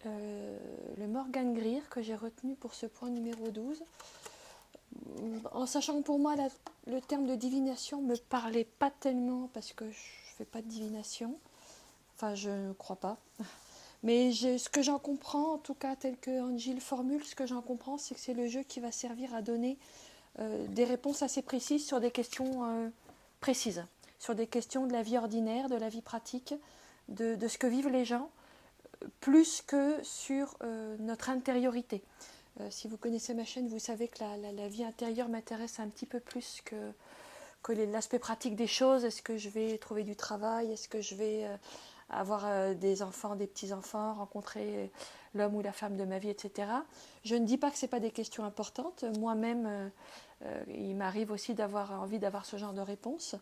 le Morgan Greer que j'ai retenu pour ce point numéro 12. En sachant que pour moi, le terme de divination ne me parlait pas tellement parce que je ne fais pas de divination. Enfin, je ne crois pas. Mais ce que j'en comprends, en tout cas tel que Angie le formule, ce que j'en comprends, c'est que c'est le jeu qui va servir à donner des réponses assez précises sur des questions précises, sur des questions de la vie ordinaire, de la vie pratique, de ce que vivent les gens, plus que sur notre intériorité. Si vous connaissez ma chaîne, vous savez que la vie intérieure m'intéresse un petit peu plus l'aspect pratique des choses, est-ce que je vais trouver du travail, est-ce que je vais avoir des enfants, des petits-enfants, rencontrer l'homme ou la femme de ma vie, etc. Je ne dis pas que ce n'est pas des questions importantes. Moi-même, il m'arrive aussi d'avoir envie d'avoir ce genre de réponse.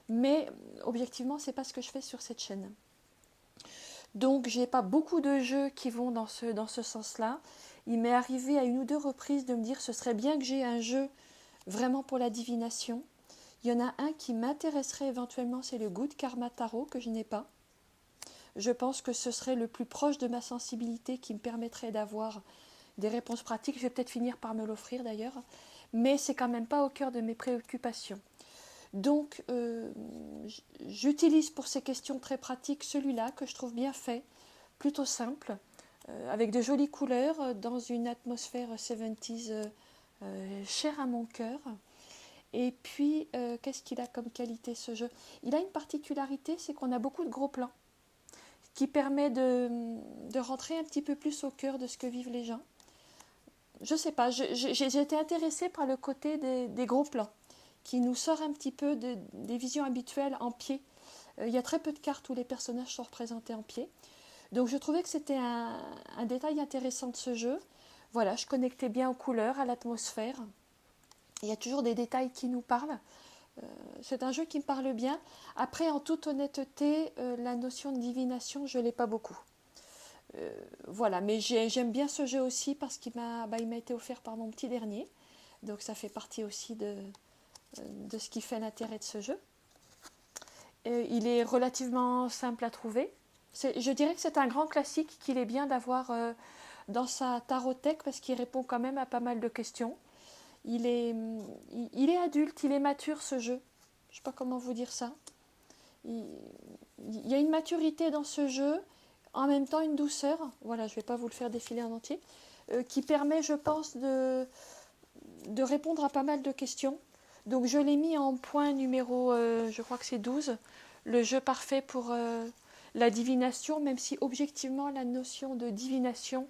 Mais objectivement, ce n'est pas ce que je fais sur cette chaîne. Donc, je n'ai pas beaucoup de jeux qui vont dans ce sens-là. Il m'est arrivé à une ou deux reprises de me dire ce serait bien que j'ai un jeu vraiment pour la divination. Il y en a un qui m'intéresserait éventuellement, c'est le Good Karma Tarot, que je n'ai pas. Je pense que ce serait le plus proche de ma sensibilité qui me permettrait d'avoir des réponses pratiques. Je vais peut-être finir par me l'offrir d'ailleurs, mais c'est quand même pas au cœur de mes préoccupations. Donc, j'utilise pour ces questions très pratiques celui-là que je trouve bien fait, plutôt simple, avec de jolies couleurs, dans une atmosphère 70s chère à mon cœur. Et puis, qu'est-ce qu'il a comme qualité ce jeu? Il a une particularité, c'est qu'on a beaucoup de gros plans, qui permet de rentrer un petit peu plus au cœur de ce que vivent les gens. Je ne sais pas, j'ai été intéressée par le côté des gros plans, qui nous sort un petit peu des visions habituelles en pied. Il y a très peu de cartes où les personnages sont représentés en pied. Donc je trouvais que c'était un détail intéressant de ce jeu. Voilà, je connectais bien aux couleurs, à l'atmosphère. Il y a toujours des détails qui nous parlent. C'est un jeu qui me parle bien. Après, en toute honnêteté, la notion de divination, je ne l'ai pas beaucoup. Voilà, mais j'aime bien ce jeu aussi parce qu'il m'a été offert par mon petit dernier. Donc ça fait partie aussi de ce qui fait l'intérêt de ce jeu. Il est relativement simple à trouver. Je dirais que c'est un grand classique qu'il est bien d'avoir dans sa tarothèque parce qu'il répond quand même à pas mal de questions. Il est adulte, il est mature ce jeu. Je ne sais pas comment vous dire ça. Il y a une maturité dans ce jeu, en même temps une douceur. Voilà, je ne vais pas vous le faire défiler en entier, qui permet, je pense, de répondre à pas mal de questions. Donc je l'ai mis en point numéro, je crois que c'est 12, le jeu parfait pour la divination, même si objectivement la notion de divination,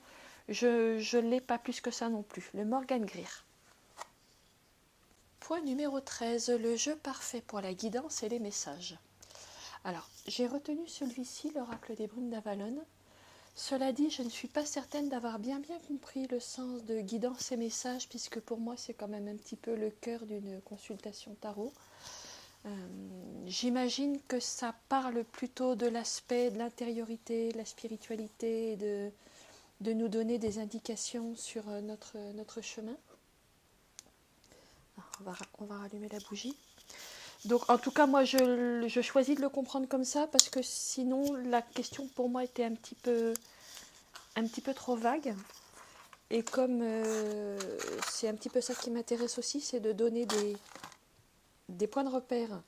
je ne l'ai pas plus que ça non plus. Le Morgan Greer. Point numéro 13, le jeu parfait pour la guidance et les messages. Alors, j'ai retenu celui-ci, l'oracle des brumes d'Avalon. Cela dit, je ne suis pas certaine d'avoir bien compris le sens de guidance et messages, puisque pour moi, c'est quand même un petit peu le cœur d'une consultation tarot. J'imagine que ça parle plutôt de l'aspect de l'intériorité, de la spiritualité, de nous donner des indications sur notre chemin. On va rallumer la bougie. Donc en tout cas, moi je choisis de le comprendre comme ça parce que sinon la question pour moi était un petit peu trop vague. Et comme c'est un petit peu ça qui m'intéresse aussi, c'est de donner des points de repère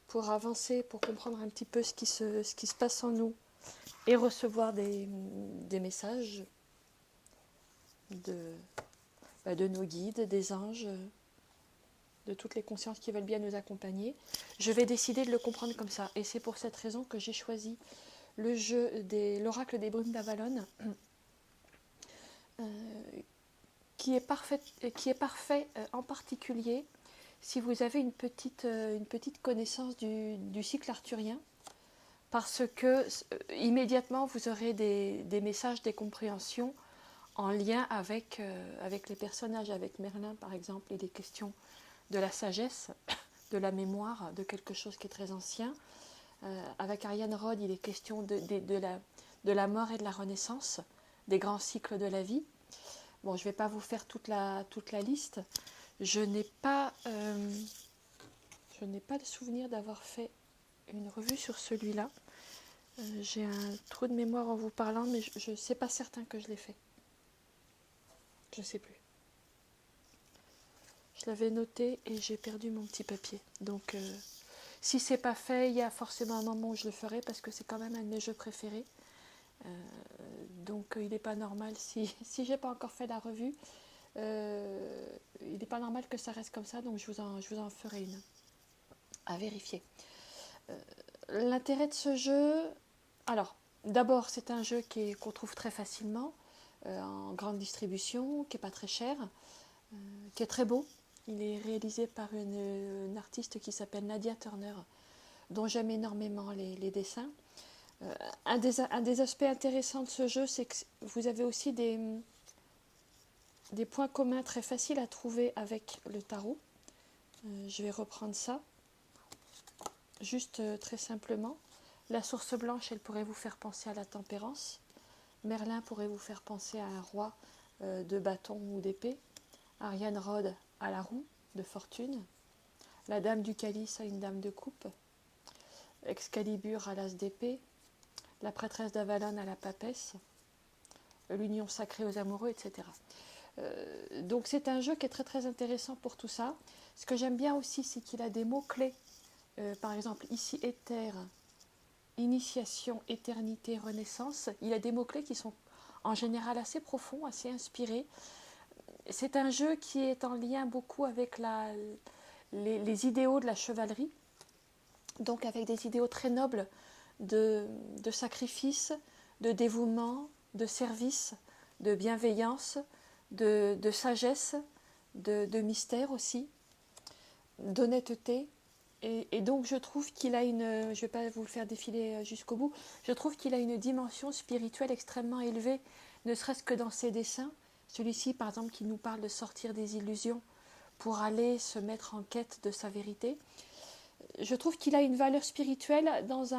pour avancer, pour comprendre un petit peu ce qui se passe en nous et recevoir des messages de nos guides, des anges, de toutes les consciences qui veulent bien nous accompagner. Je vais décider de le comprendre comme ça. Et c'est pour cette raison que j'ai choisi le jeu l'oracle des brumes d'Avalon, qui est parfait en particulier si vous avez une petite connaissance du cycle arthurien, parce que immédiatement vous aurez des messages, des compréhensions en lien avec les personnages. Avec Merlin par exemple, il est question de la sagesse, de la mémoire, de quelque chose qui est très ancien. Avec Ariane Rod, il est question de la mort et de la renaissance, des grands cycles de la vie. Bon, je ne vais pas vous faire toute la liste. Je n'ai pas le souvenir d'avoir fait une revue sur celui-là. J'ai un trou de mémoire en vous parlant, mais je ne sais pas certain que je l'ai fait. Je ne sais plus. Je l'avais noté et j'ai perdu mon petit papier. Donc, si c'est pas fait, il y a forcément un moment où je le ferai parce que c'est quand même un de mes jeux préférés. Donc, il n'est pas normal, si j'ai pas encore fait la revue, il n'est pas normal que ça reste comme ça. Donc, je vous en ferai une à vérifier. L'intérêt de ce jeu, alors, d'abord, c'est un jeu qu'on trouve très facilement, en grande distribution, qui n'est pas très cher, qui est très beau. Il est réalisé par une artiste qui s'appelle Nadia Turner, dont j'aime énormément les dessins. Un des aspects intéressants de ce jeu, c'est que vous avez aussi des points communs très faciles à trouver avec le tarot. Je vais reprendre ça, juste très simplement. La source blanche, elle pourrait vous faire penser à la tempérance. Merlin pourrait vous faire penser à un roi de bâton ou d'épée. Ariane Rod à la roue de fortune. La dame du calice à une dame de coupe. Excalibur à l'as d'épée. La prêtresse d'Avalon à la papesse. L'union sacrée aux amoureux, etc. Donc c'est un jeu qui est très très intéressant pour tout ça. Ce que j'aime bien aussi, c'est qu'il a des mots-clés. Par exemple, ici, éther, initiation, éternité, renaissance. Il a des mots-clés qui sont en général assez profonds, assez inspirés. C'est un jeu qui est en lien beaucoup avec les idéaux de la chevalerie, donc avec des idéaux très nobles de sacrifice, de dévouement, de service, de bienveillance, de sagesse, de mystère aussi, d'honnêteté. Et donc je trouve qu'il a une, je ne vais pas vous le faire défiler jusqu'au bout, je trouve qu'il a une dimension spirituelle extrêmement élevée, ne serait-ce que dans ses dessins. Celui-ci, par exemple, qui nous parle de sortir des illusions pour aller se mettre en quête de sa vérité. Je trouve qu'il a une valeur spirituelle dans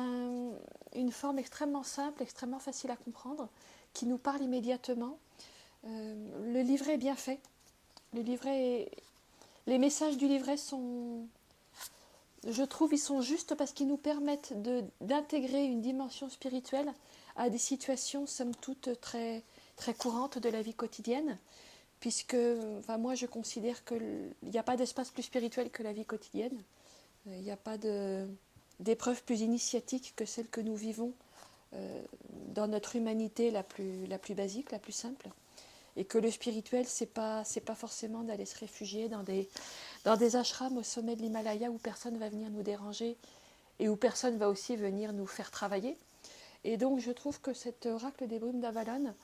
une forme extrêmement simple, extrêmement facile à comprendre, qui nous parle immédiatement. Le livret est bien fait. Les messages du livret sont, je trouve, ils sont justes parce qu'ils nous permettent d'intégrer une dimension spirituelle à des situations, somme toute, très, très courantes de la vie quotidienne. Puisque, enfin, moi, je considère qu'il n'y a pas d'espace plus spirituel que la vie quotidienne. Il n'y a pas d'épreuve plus initiatique que celle que nous vivons dans notre humanité la plus basique, la plus simple. Et que le spirituel, c'est pas forcément d'aller se réfugier dans des ashrams au sommet de l'Himalaya où personne ne va venir nous déranger et où personne ne va aussi venir nous faire travailler. Et donc je trouve que cet oracle des brumes d'Avalon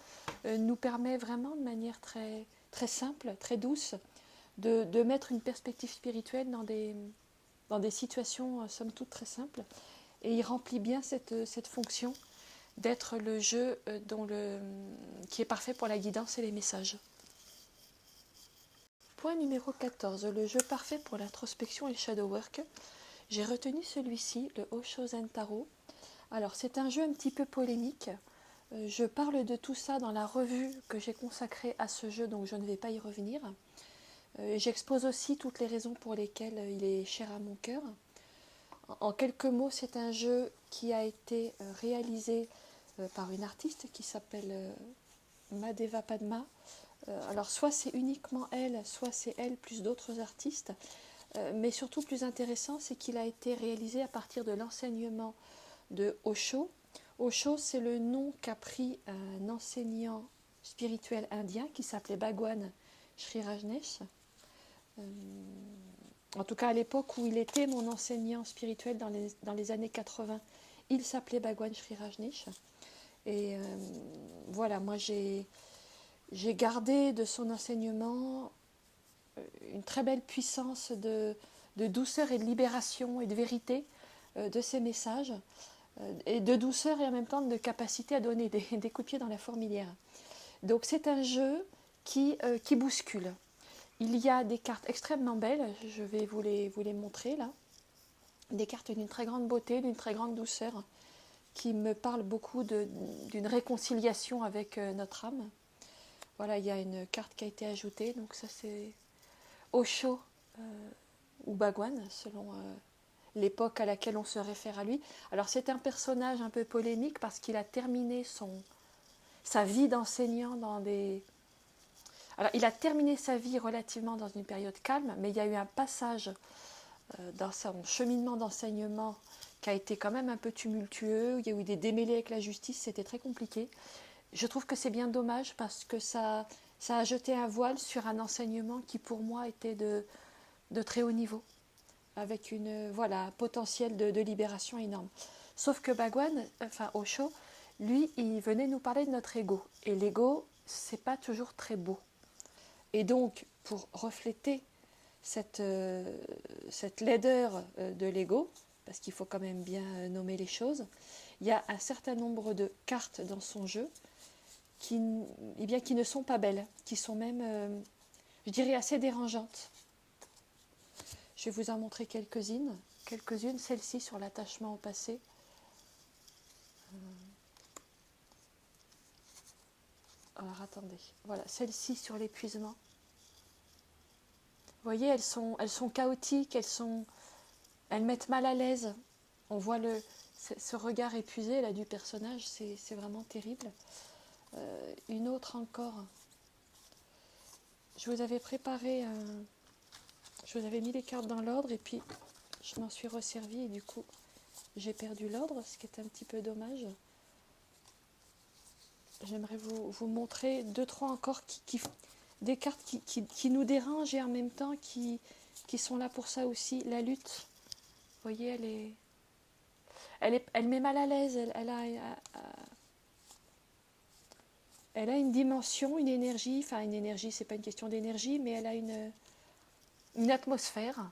nous permet vraiment de manière très, très simple, très douce, de mettre une perspective spirituelle dans des situations somme toute très simples. Et il remplit bien cette fonction d'être le jeu qui est parfait pour la guidance et les messages. Point numéro 14, le jeu parfait pour l'introspection et le shadow work. J'ai retenu celui-ci, le Osho Zen Tarot. Alors c'est un jeu un petit peu polémique. Je parle de tout ça dans la revue que j'ai consacrée à ce jeu, donc je ne vais pas y revenir. J'expose aussi toutes les raisons pour lesquelles il est cher à mon cœur. En quelques mots, c'est un jeu qui a été réalisé par une artiste qui s'appelle Madheva Padma. Alors soit c'est uniquement elle, soit c'est elle plus d'autres artistes. Mais surtout plus intéressant, c'est qu'il a été réalisé à partir de l'enseignement de Osho. Osho, c'est le nom qu'a pris un enseignant spirituel indien qui s'appelait Bhagwan Sri Rajneesh. En tout cas, à l'époque où il était mon enseignant spirituel dans les années 80, il s'appelait Bhagwan Sri Rajneesh. Et voilà, moi j'ai gardé de son enseignement une très belle puissance de douceur et de libération et de vérité de ses messages, et de douceur et en même temps de capacité à donner des coups de pied dans la fourmilière. Donc c'est un jeu qui bouscule. Il y a des cartes extrêmement belles, je vais vous les montrer là. Des cartes d'une très grande beauté, d'une très grande douceur, qui me parlent beaucoup d'une réconciliation avec notre âme. Voilà, il y a une carte qui a été ajoutée, donc ça c'est Osho ou Bhagwan, selon l'époque à laquelle on se réfère à lui. Alors c'est un personnage un peu polémique parce qu'il a terminé sa vie d'enseignant dans des... Alors il a terminé sa vie relativement dans une période calme, mais il y a eu un passage dans son cheminement d'enseignement qui a été quand même un peu tumultueux, il y a eu des démêlés avec la justice, c'était très compliqué. Je trouve que c'est bien dommage parce que ça a jeté un voile sur un enseignement qui pour moi était de très haut niveau, avec une potentiel de libération énorme. Sauf que Bhagwan, enfin Osho, lui, il venait nous parler de notre ego. Et l'ego, c'est pas toujours très beau. Et donc, pour refléter cette laideur de l'ego, parce qu'il faut quand même bien nommer les choses. Il y a un certain nombre de cartes dans son jeu qui ne sont pas belles, qui sont même, je dirais, assez dérangeantes. Je vais vous en montrer quelques-unes. Celle-ci sur l'attachement au passé. Alors attendez, voilà, celle-ci sur l'épuisement. Vous voyez, elles sont chaotiques, elles mettent mal à l'aise. On voit ce regard épuisé là du personnage, c'est vraiment terrible. Une autre encore. Je vous avais préparé, je vous avais mis les cartes dans l'ordre et puis je m'en suis resservie et du coup j'ai perdu l'ordre, ce qui est un petit peu dommage. J'aimerais vous montrer deux, trois encore des cartes qui nous dérangent et en même temps qui sont là pour ça aussi. La lutte, vous voyez, elle met mal à l'aise, elle a une dimension, une énergie, c'est pas une question d'énergie, mais elle a une atmosphère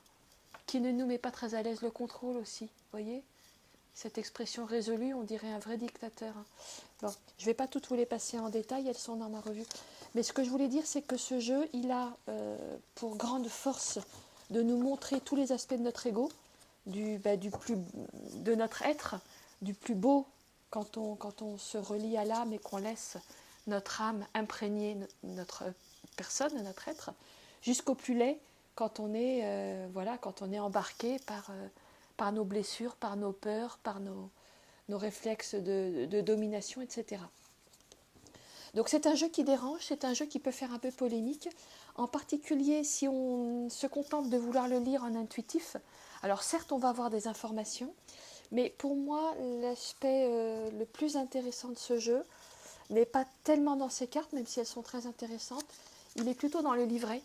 qui ne nous met pas très à l'aise. Le contrôle aussi, vous voyez, cette expression résolue, on dirait un vrai dictateur. Bon, je ne vais pas toutes vous les passer en détail, elles sont dans ma revue. Mais ce que je voulais dire, c'est que ce jeu, il a pour grande force de nous montrer tous les aspects de notre ego, de notre être, du plus beau quand on se relie à l'âme et qu'on laisse notre âme imprégner notre personne, notre être, jusqu'au plus laid quand on est, quand on est embarqué par nos blessures, par nos peurs, par nos réflexes de domination, etc. Donc c'est un jeu qui dérange, c'est un jeu qui peut faire un peu polémique, en particulier si on se contente de vouloir le lire en intuitif. Alors certes, on va avoir des informations, mais pour moi, l'aspect le plus intéressant de ce jeu n'est pas tellement dans ces cartes, même si elles sont très intéressantes, il est plutôt dans le livret.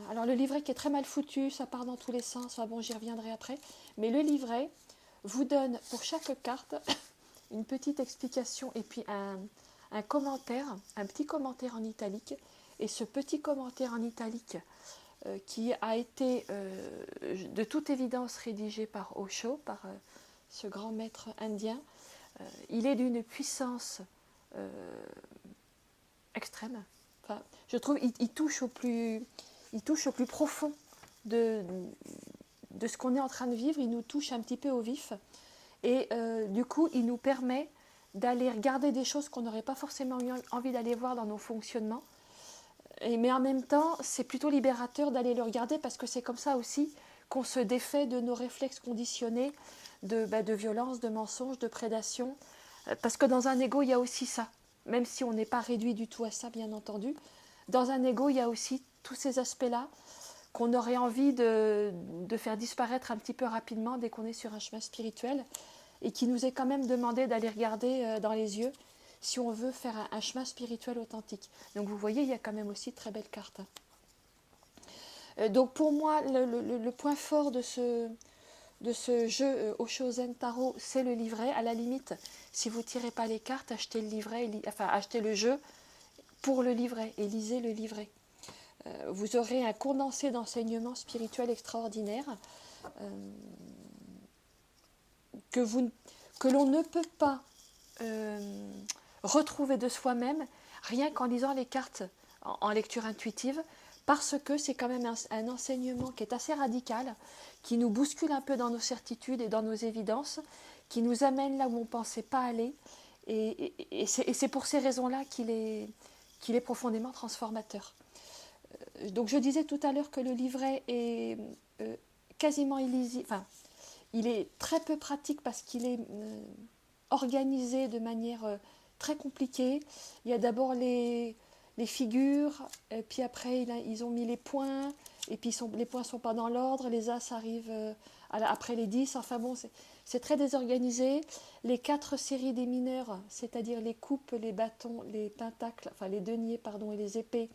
Alors le livret qui est très mal foutu, ça part dans tous les sens, enfin bon, j'y reviendrai après, mais le livret vous donne pour chaque carte une petite explication et puis un commentaire, un petit commentaire en italique. Et ce petit commentaire en italique qui a été de toute évidence rédigé par Osho, par ce grand maître indien, il est d'une puissance extrême. Enfin, je trouve il touche au plus profond de ce qu'on est en train de vivre, il nous touche un petit peu au vif. Et du coup, il nous permet d'aller regarder des choses qu'on n'aurait pas forcément eu envie d'aller voir dans nos fonctionnements. Mais en même temps, c'est plutôt libérateur d'aller le regarder parce que c'est comme ça aussi qu'on se défait de nos réflexes conditionnés de violence, de mensonge, de prédation. Parce que dans un ego, il y a aussi ça. Même si on n'est pas réduit du tout à ça, bien entendu. Dans un ego, il y a aussi tous ces aspects-là qu'on aurait envie de faire disparaître un petit peu rapidement dès qu'on est sur un chemin spirituel et qui nous est quand même demandé d'aller regarder dans les yeux si on veut faire un chemin spirituel authentique. Donc vous voyez, il y a quand même aussi de très belles cartes. Donc pour moi, le point fort de ce jeu Osho Zen Tarot, c'est le livret. À la limite, si vous ne tirez pas les cartes, achetez le livret, achetez le jeu pour le livret et lisez le livret. Vous aurez un condensé d'enseignements spirituels extraordinaires que l'on ne peut pas retrouver de soi-même rien qu'en lisant les cartes en lecture intuitive, parce que c'est quand même un enseignement qui est assez radical, qui nous bouscule un peu dans nos certitudes et dans nos évidences, qui nous amène là où on ne pensait pas aller, et c'est pour ces raisons-là qu'il est profondément transformateur. Donc je disais tout à l'heure que le livret est quasiment illisible, enfin, il est très peu pratique parce qu'il est organisé de manière très compliquée. Il y a d'abord les figures, et puis après ils ont mis les points, et puis les points ne sont pas dans l'ordre, les as arrivent après les 10, enfin bon, c'est très désorganisé. Les 4 séries des mineurs, c'est-à-dire les coupes, les bâtons, les pentacles, enfin les deniers, pardon, et les épées,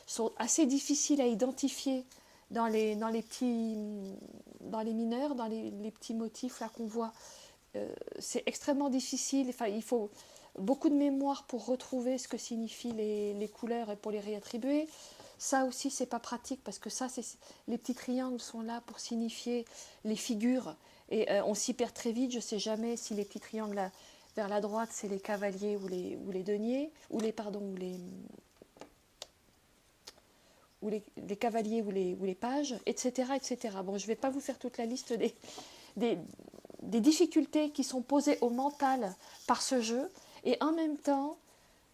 sont assez difficiles à identifier dans les mineurs, dans les petits motifs là qu'on voit. C'est extrêmement difficile, enfin, il faut beaucoup de mémoire pour retrouver ce que signifient les couleurs et pour les réattribuer. Ça aussi, c'est pas pratique parce que ça, les petits triangles sont là pour signifier les figures et on s'y perd très vite. Je sais jamais si les petits triangles là, vers la droite, c'est les cavaliers ou les deniers, les cavaliers ou les pages, etc., etc. Bon, je ne vais pas vous faire toute la liste des, des difficultés qui sont posées au mental par ce jeu. Et en même temps,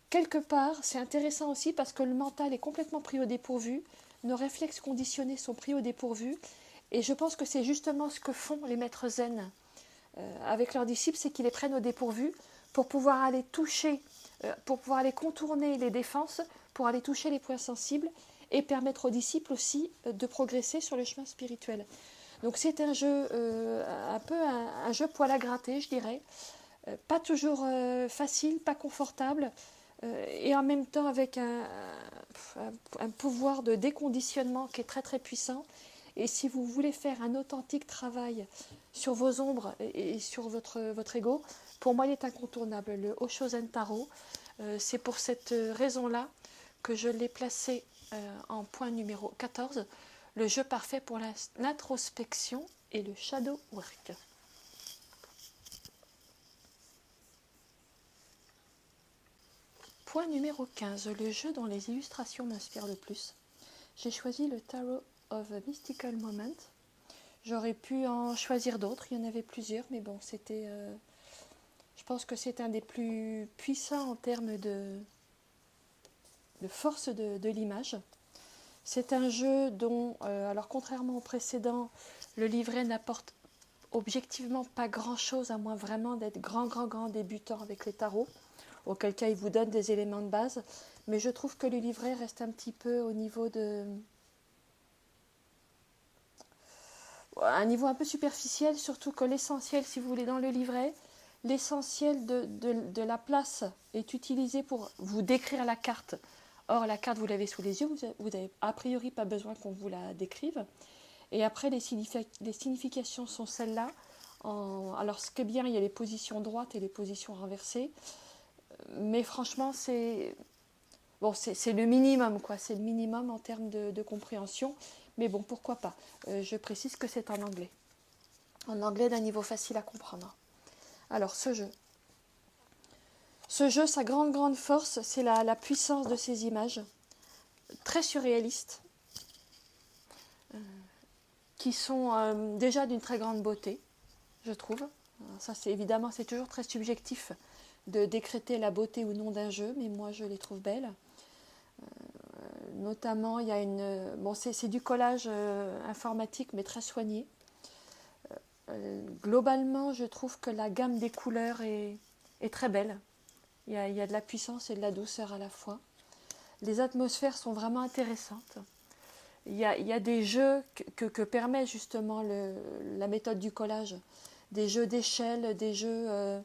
quelque part, c'est intéressant aussi parce que le mental est complètement pris au dépourvu. Nos réflexes conditionnés sont pris au dépourvu. Et je pense que c'est justement ce que font les maîtres zen avec leurs disciples, c'est qu'ils les prennent au dépourvu pour pouvoir aller toucher, pour pouvoir aller contourner les défenses, pour aller toucher les points sensibles et permettre aux disciples aussi de progresser sur le chemin spirituel. Donc c'est un jeu un peu un jeu poil à gratter, je dirais. Pas toujours facile, pas confortable, et en même temps avec un pouvoir de déconditionnement qui est très très puissant. Et si vous voulez faire un authentique travail sur vos ombres et sur votre ego, pour moi il est incontournable. Le Osho-zen Tarot, c'est pour cette raison-là que je l'ai placé en point numéro 14, le jeu parfait pour l'introspection et le shadow work. Point numéro 15, le jeu dont les illustrations m'inspirent le plus. J'ai choisi le Tarot of a Mystical Moment. J'aurais pu en choisir d'autres, il y en avait plusieurs, mais bon, c'était... je pense que c'est un des plus puissants en termes de force de l'image. C'est un jeu dont, alors contrairement au précédent, le livret n'apporte objectivement pas grand-chose, à moins vraiment d'être grand débutant avec les tarots, auquel cas il vous donne des éléments de base. Mais je trouve que le livret reste un petit peu au niveau un niveau un peu superficiel, surtout que l'essentiel, si vous voulez, dans le livret, l'essentiel de la place est utilisé pour vous décrire la carte. Or, la carte, vous l'avez sous les yeux, vous n'avez a priori pas besoin qu'on vous la décrive. Et après, les significations sont celles-là. Alors, ce qui est bien, il y a les positions droites et les positions renversées. Mais franchement, c'est le minimum, quoi. C'est le minimum en termes de compréhension. Mais bon, pourquoi pas. Je précise que c'est en anglais. En anglais d'un niveau facile à comprendre. Alors, ce jeu, sa grande force, c'est la puissance de ses images, très surréalistes, qui sont déjà d'une très grande beauté, je trouve. Alors ça, c'est toujours très subjectif de décréter la beauté ou non d'un jeu, mais moi, je les trouve belles. Notamment, il y a c'est du collage informatique, mais très soigné. Globalement, je trouve que la gamme des couleurs est très belle. Il y a de la puissance et de la douceur à la fois. Les atmosphères sont vraiment intéressantes. Il y a des jeux que permet justement la méthode du collage. Des jeux d'échelle, des jeux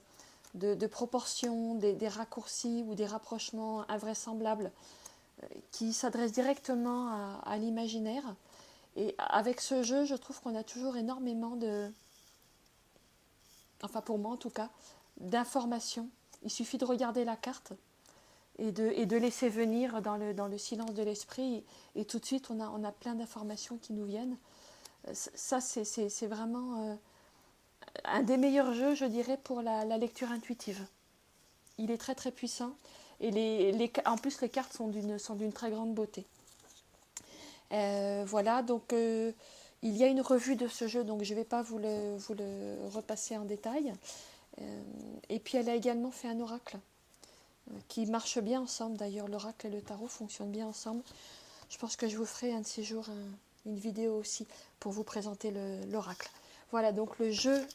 de proportions, des raccourcis ou des rapprochements invraisemblables qui s'adressent directement à l'imaginaire. Et avec ce jeu, je trouve qu'on a toujours énormément enfin pour moi en tout cas, d'informations. Il suffit de regarder la carte et de laisser venir dans le silence de l'esprit, et tout de suite on a plein d'informations qui nous viennent. Ça, c'est vraiment un des meilleurs jeux, je dirais, pour la lecture intuitive. Il est très très puissant, et en plus les cartes sont d'une très grande beauté. Voilà, donc il y a une revue de ce jeu, donc je ne vais pas vous le repasser en détail. Et puis elle a également fait un oracle qui marche bien ensemble. D'ailleurs, l'oracle et le tarot fonctionnent bien ensemble. Je pense que je vous ferai un de ces jours une vidéo aussi pour vous présenter l'oracle. Voilà, donc le jeu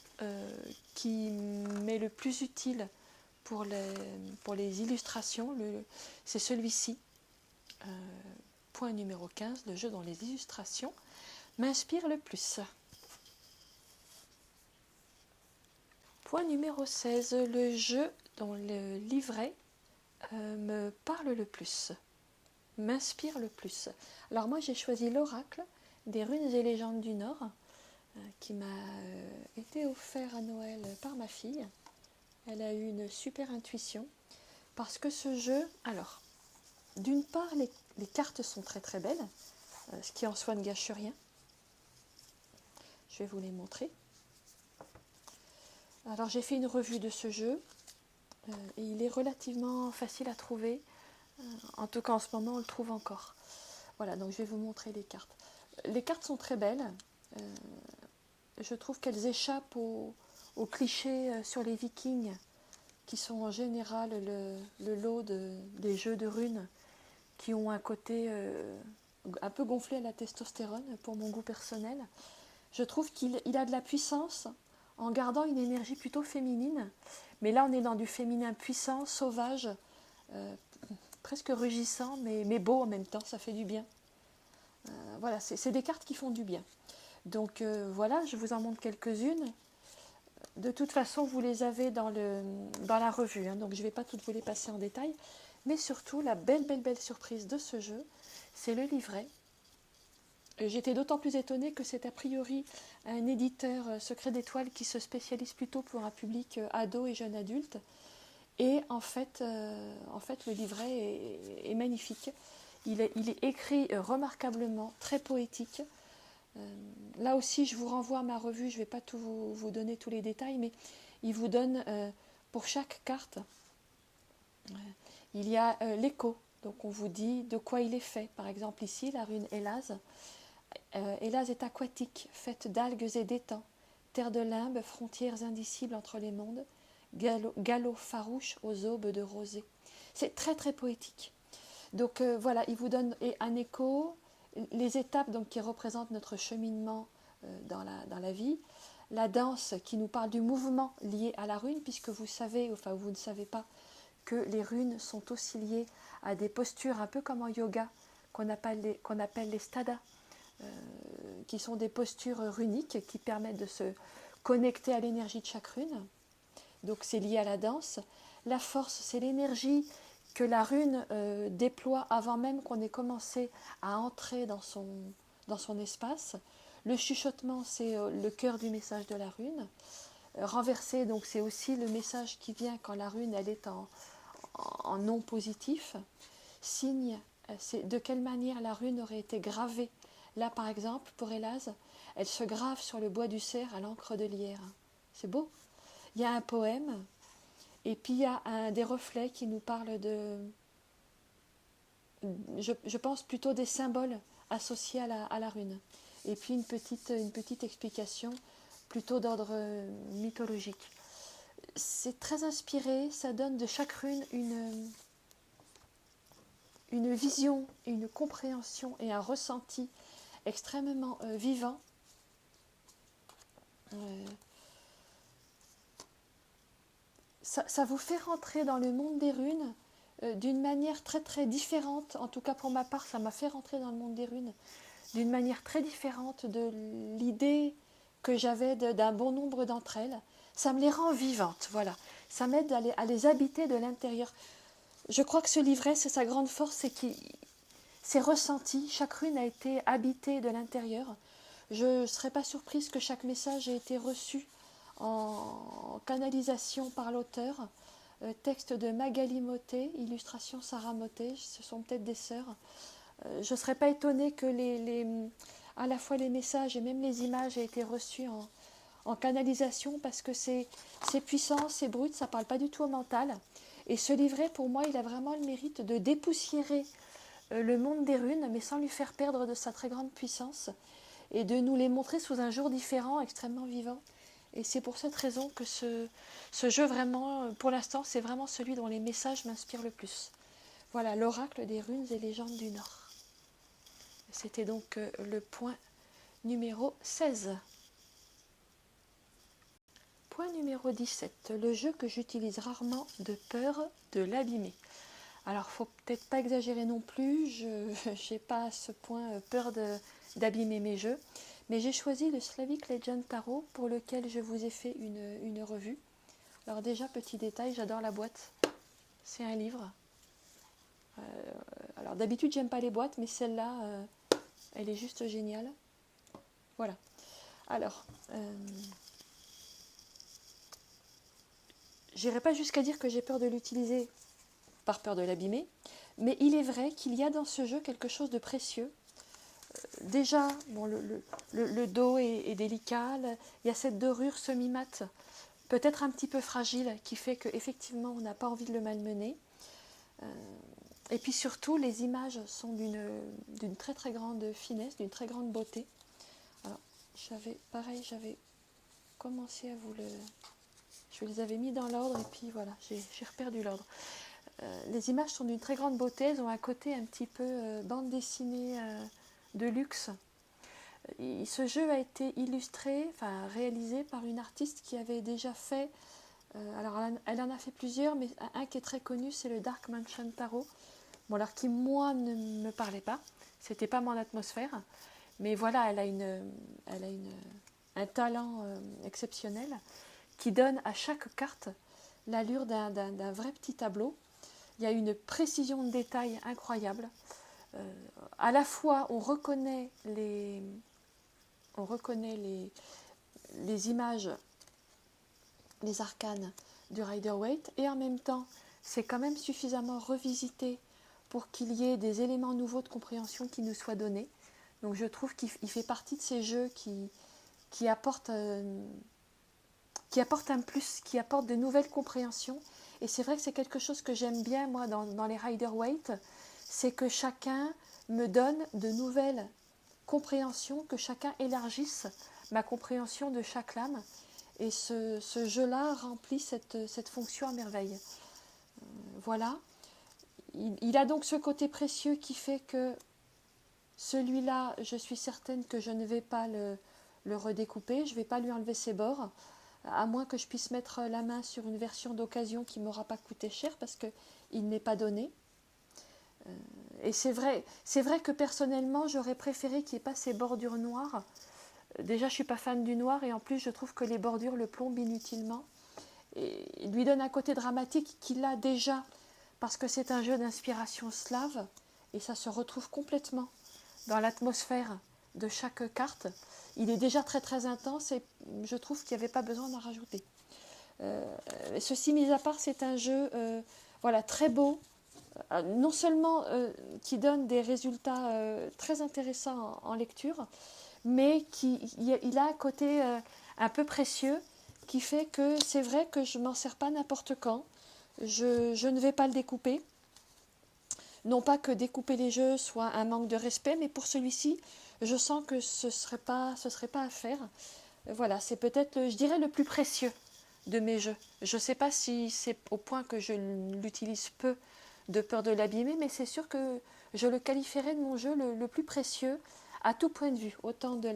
qui m'est le plus utile pour les illustrations, c'est celui-ci. Point numéro 15, le jeu dont les illustrations m'inspirent le plus. Point numéro 16, le jeu dont le livret me parle le plus, m'inspire le plus. Alors moi j'ai choisi l'oracle des runes et légendes du Nord qui m'a été offert à Noël par ma fille. Elle a eu une super intuition parce que ce jeu, alors d'une part les cartes sont très très belles, ce qui en soi ne gâche rien. Je vais vous les montrer. Alors j'ai fait une revue de ce jeu et il est relativement facile à trouver. En tout cas en ce moment on le trouve encore. Voilà, donc je vais vous montrer les cartes. Les cartes sont très belles. Je trouve qu'elles échappent aux clichés sur les Vikings, qui sont en général le lot des jeux de runes qui ont un côté un peu gonflé à la testostérone pour mon goût personnel. Je trouve qu'il a de la puissance en gardant une énergie plutôt féminine. Mais là, on est dans du féminin puissant, sauvage, presque rugissant, mais beau en même temps, ça fait du bien. Voilà, c'est des cartes qui font du bien. Donc voilà, je vous en montre quelques-unes. De toute façon, vous les avez dans la revue, hein, donc je ne vais pas toutes vous les passer en détail. Mais surtout, la belle surprise de ce jeu, c'est le livret. J'étais d'autant plus étonnée que c'est a priori un éditeur Secret d'Étoiles qui se spécialise plutôt pour un public ado et jeune adulte. Et en fait le livret est magnifique. Il est écrit remarquablement, très poétique. Là aussi, je vous renvoie à ma revue, je ne vais pas tout vous donner tous les détails, mais il vous donne pour chaque carte, il y a l'écho. Donc on vous dit de quoi il est fait. Par exemple ici, la rune Élase. Élase est aquatique, faite d'algues et d'étangs, terre de limbes, frontières indicibles entre les mondes, galop farouche aux aubes de rosée. C'est très très poétique. Donc voilà, il vous donne un écho, les étapes donc, qui représentent notre cheminement dans la vie, la danse qui nous parle du mouvement lié à la rune, puisque vous savez, enfin vous ne savez pas, que les runes sont aussi liées à des postures un peu comme en yoga, qu'on appelle les stada, qui sont des postures runiques qui permettent de se connecter à l'énergie de chaque rune. Donc c'est lié à la danse. La force, c'est l'énergie que la rune déploie avant même qu'on ait commencé à entrer dans son espace. Le chuchotement, c'est le cœur du message de la rune. Renversé, donc c'est aussi le message qui vient quand la rune elle est en non positif. Signe, c'est de quelle manière la rune aurait été gravée. Là, par exemple, pour Élase, elle se grave sur le bois du cerf à l'encre de lierre. C'est beau. Il y a un poème, et puis il y a des reflets qui nous parlent je pense plutôt des symboles associés à la rune. Et puis une petite explication plutôt d'ordre mythologique. C'est très inspiré, ça donne de chaque rune une vision, une compréhension et un ressenti extrêmement vivant. Ça vous fait rentrer dans le monde des runes d'une manière très très différente. En tout cas pour ma part, ça m'a fait rentrer dans le monde des runes d'une manière très différente de l'idée que j'avais d'un bon nombre d'entre elles. Ça me les rend vivantes, voilà. Ça m'aide à les habiter de l'intérieur. Je crois que ce livret, c'est sa grande force, c'est qu'il c'est ressenti. Chaque rune a été habitée de l'intérieur. Je ne serais pas surprise que chaque message ait été reçu en canalisation par l'auteur. Texte de Magali Motet, illustration Sarah Motet, ce sont peut-être des sœurs. Je ne serais pas étonnée que à la fois les messages et même les images aient été reçus en canalisation, parce que c'est puissant, c'est brut, ça ne parle pas du tout au mental. Et ce livret, pour moi, il a vraiment le mérite de dépoussiérer le monde des runes, mais sans lui faire perdre de sa très grande puissance, et de nous les montrer sous un jour différent, extrêmement vivant. Et c'est pour cette raison que ce jeu, vraiment, pour l'instant, c'est vraiment celui dont les messages m'inspirent le plus. Voilà, l'oracle des runes et légendes du Nord. C'était donc le point numéro 16. Point numéro 17. Le jeu que j'utilise rarement de peur de l'abîmer. Alors, faut peut-être pas exagérer non plus, je n'ai pas à ce point peur d'abîmer mes jeux, mais j'ai choisi le Slavic Legend Tarot pour lequel je vous ai fait une revue. Alors déjà, petit détail, j'adore la boîte. C'est un livre. Alors d'habitude, j'aime pas les boîtes, mais celle-là, elle est juste géniale. Voilà. Alors, j'irai pas jusqu'à dire que j'ai peur de l'utiliser par peur de l'abîmer, Mais il est vrai qu'il y a dans ce jeu quelque chose de précieux. Déjà, bon, le dos est délicat, il y a cette dorure semi-mate, peut-être un petit peu fragile, qui fait qu'effectivement on n'a pas envie de le malmener. Et puis surtout, les images sont d'une très très grande finesse, d'une très grande beauté. Alors, j'avais commencé à vous le... Je les avais mis dans l'ordre et puis voilà, j'ai reperdu l'ordre. Les images sont d'une très grande beauté, elles ont un côté un petit peu bande dessinée de luxe. Ce jeu a été illustré, enfin réalisé par une artiste qui avait déjà fait, alors elle en a fait plusieurs, mais un qui est très connu, c'est le Dark Mansion Tarot. Bon, alors qui moi ne me parlait pas, c'était pas mon atmosphère, mais voilà, elle a un talent exceptionnel qui donne à chaque carte l'allure d'un vrai petit tableau. Il y a une précision de détail incroyable. À la fois, on reconnaît les images, les arcanes du Rider-Waite, et en même temps, c'est quand même suffisamment revisité pour qu'il y ait des éléments nouveaux de compréhension qui nous soient donnés. Donc je trouve qu'il fait partie de ces jeux qui apportent un plus, qui apportent de nouvelles compréhensions. Et c'est vrai que c'est quelque chose que j'aime bien, moi, dans les Rider-Waite, c'est que chacun me donne de nouvelles compréhensions, que chacun élargisse ma compréhension de chaque lame. Et ce jeu-là remplit cette fonction à merveille. Voilà. Il a donc ce côté précieux qui fait que celui-là, je suis certaine que je ne vais pas le redécouper, je ne vais pas lui enlever ses bords, à moins que je puisse mettre la main sur une version d'occasion qui ne m'aura pas coûté cher parce qu'il n'est pas donné. Et c'est vrai que personnellement, j'aurais préféré qu'il n'y ait pas ces bordures noires. Déjà, je ne suis pas fan du noir et en plus, je trouve que les bordures le plombent inutilement. Et il lui donne un côté dramatique qu'il a déjà parce que c'est un jeu d'inspiration slave et ça se retrouve complètement dans l'atmosphère de chaque carte. Il est déjà très très intense et je trouve qu'il n'y avait pas besoin d'en rajouter. Ceci mis à part, c'est un jeu voilà, très beau, non seulement qui donne des résultats très intéressants en lecture, mais il a un côté un peu précieux qui fait que c'est vrai que je ne m'en sers pas n'importe quand. Je ne vais pas le découper. Non pas que découper les jeux soit un manque de respect, mais pour celui-ci, je sens que ce serait pas à faire. Voilà, c'est peut-être, je dirais, le plus précieux de mes jeux. Je ne sais pas si c'est au point que je l'utilise peu de peur de l'abîmer, mais c'est sûr que je le qualifierais de mon jeu le plus précieux à tout point de vue, autant de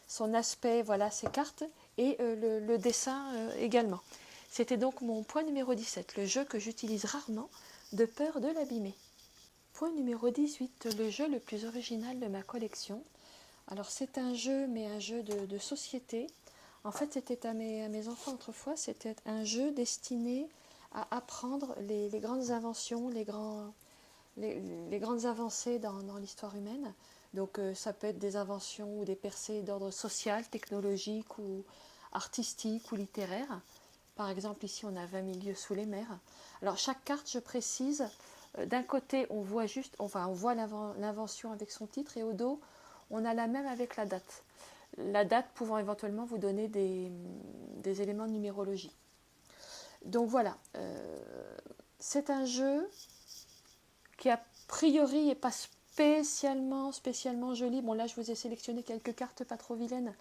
son aspect, voilà, ses cartes, et le dessin également. C'était donc mon point numéro 17, le jeu que j'utilise rarement de peur de l'abîmer. Point numéro 18, le jeu le plus original de ma collection. Alors c'est un jeu, mais un jeu de société. En fait, c'était à mes enfants autrefois, c'était un jeu destiné à apprendre les grandes inventions, les grandes avancées dans l'histoire humaine. Donc ça peut être des inventions ou des percées d'ordre social, technologique ou artistique ou littéraire. Par exemple, ici, on a 20 000 lieues sous les mers. Alors chaque carte, je précise, d'un côté, on voit l'invention avec son titre et au dos, on a la même avec la date. La date pouvant éventuellement vous donner des éléments de numérologie. Donc voilà, c'est un jeu qui a priori n'est pas spécialement joli. Bon là, je vous ai sélectionné quelques cartes pas trop vilaines.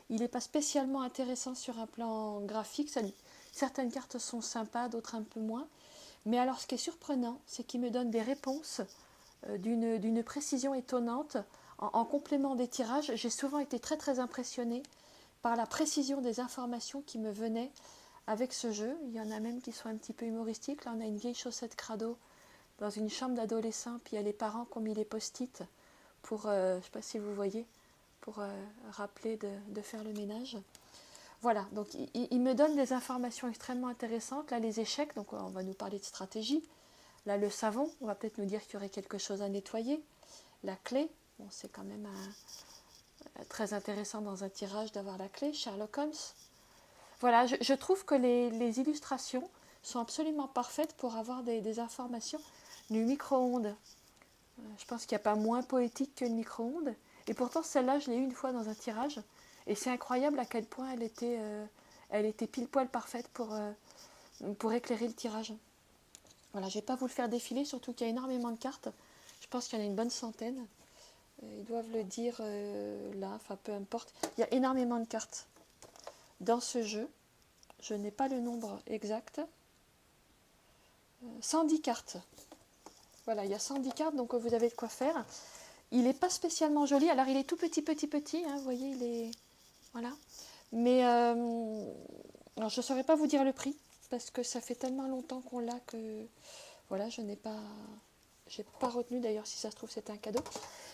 Il n'est pas spécialement intéressant sur un plan graphique. Certaines cartes sont sympas, d'autres un peu moins. Mais alors, ce qui est surprenant, c'est qu'il me donne des réponses d'une précision étonnante. En complément des tirages, j'ai souvent été très très impressionnée par la précision des informations qui me venaient avec ce jeu. Il y en a même qui sont un petit peu humoristiques. Là, on a une vieille chaussette crado dans une chambre d'adolescent, puis il y a les parents qui ont mis les post-it pour, je ne sais pas si vous voyez, pour rappeler de faire le ménage. Voilà, donc il me donne des informations extrêmement intéressantes. Là, les échecs, donc on va nous parler de stratégie. Là, le savon, on va peut-être nous dire qu'il y aurait quelque chose à nettoyer. La clé, bon, c'est quand même très intéressant dans un tirage d'avoir la clé. Sherlock Holmes. Voilà, je trouve que les illustrations sont absolument parfaites pour avoir des informations du micro-ondes. Je pense qu'il n'y a pas moins poétique que le micro-ondes. Et pourtant, celle-là, je l'ai eue une fois dans un tirage. Et c'est incroyable à quel point elle était pile poil parfaite pour éclairer le tirage. Voilà, je ne vais pas vous le faire défiler, surtout qu'il y a énormément de cartes. Je pense qu'il y en a une bonne centaine. Ils doivent le dire là, enfin peu importe. Il y a énormément de cartes dans ce jeu. Je n'ai pas le nombre exact. 110 cartes. Voilà, il y a 110 cartes, donc vous avez de quoi faire. Il n'est pas spécialement joli. Alors, il est tout petit, hein, vous voyez, il est... Voilà. Mais alors, je ne saurais pas vous dire le prix, parce que ça fait tellement longtemps qu'on l'a que... Voilà, je n'ai pas... J'ai pas retenu, d'ailleurs, si ça se trouve, c'était un cadeau.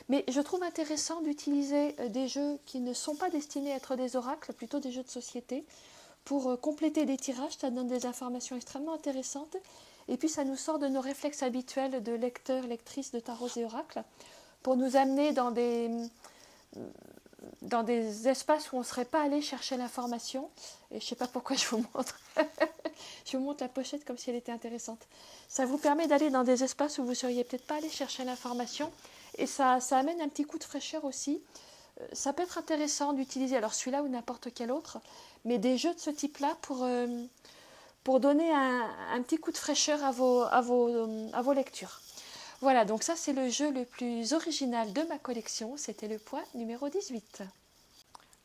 Mais je trouve intéressant d'utiliser des jeux qui ne sont pas destinés à être des oracles, plutôt des jeux de société, pour compléter des tirages. Ça donne des informations extrêmement intéressantes. Et puis, ça nous sort de nos réflexes habituels de lecteurs, lectrices de tarot et oracles, pour nous amener dans des espaces où on ne serait pas allé chercher l'information. Et je ne sais pas pourquoi je vous montre. Je vous montre la pochette comme si elle était intéressante. Ça vous permet d'aller dans des espaces où vous ne seriez peut-être pas allé chercher l'information. Et ça amène un petit coup de fraîcheur aussi. Ça peut être intéressant d'utiliser, alors celui-là ou n'importe quel autre, mais des jeux de ce type-là pour donner un petit coup de fraîcheur à vos lectures. Voilà, donc ça c'est le jeu le plus original de ma collection, c'était le point numéro 18.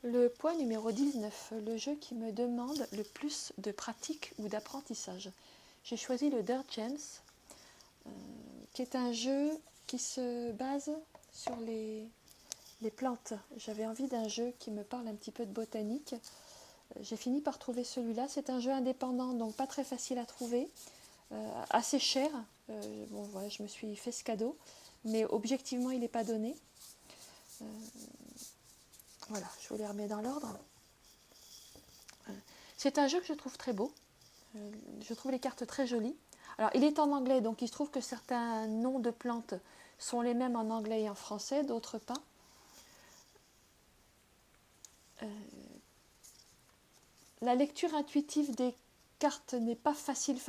Le point numéro 19, le jeu qui me demande le plus de pratique ou d'apprentissage. J'ai choisi le Dirt Gems, qui est un jeu qui se base sur les plantes. J'avais envie d'un jeu qui me parle un petit peu de botanique. J'ai fini par trouver celui-là. C'est un jeu indépendant, donc pas très facile à trouver, assez cher. Bon, voilà, je me suis fait ce cadeau, mais objectivement, il n'est pas donné. Voilà, je vous les remets dans l'ordre. C'est un jeu que je trouve très beau. Je trouve les cartes très jolies. Alors, il est en anglais, donc il se trouve que certains noms de plantes sont les mêmes en anglais et en français, d'autres pas. La lecture intuitive des cartes n'est pas facile.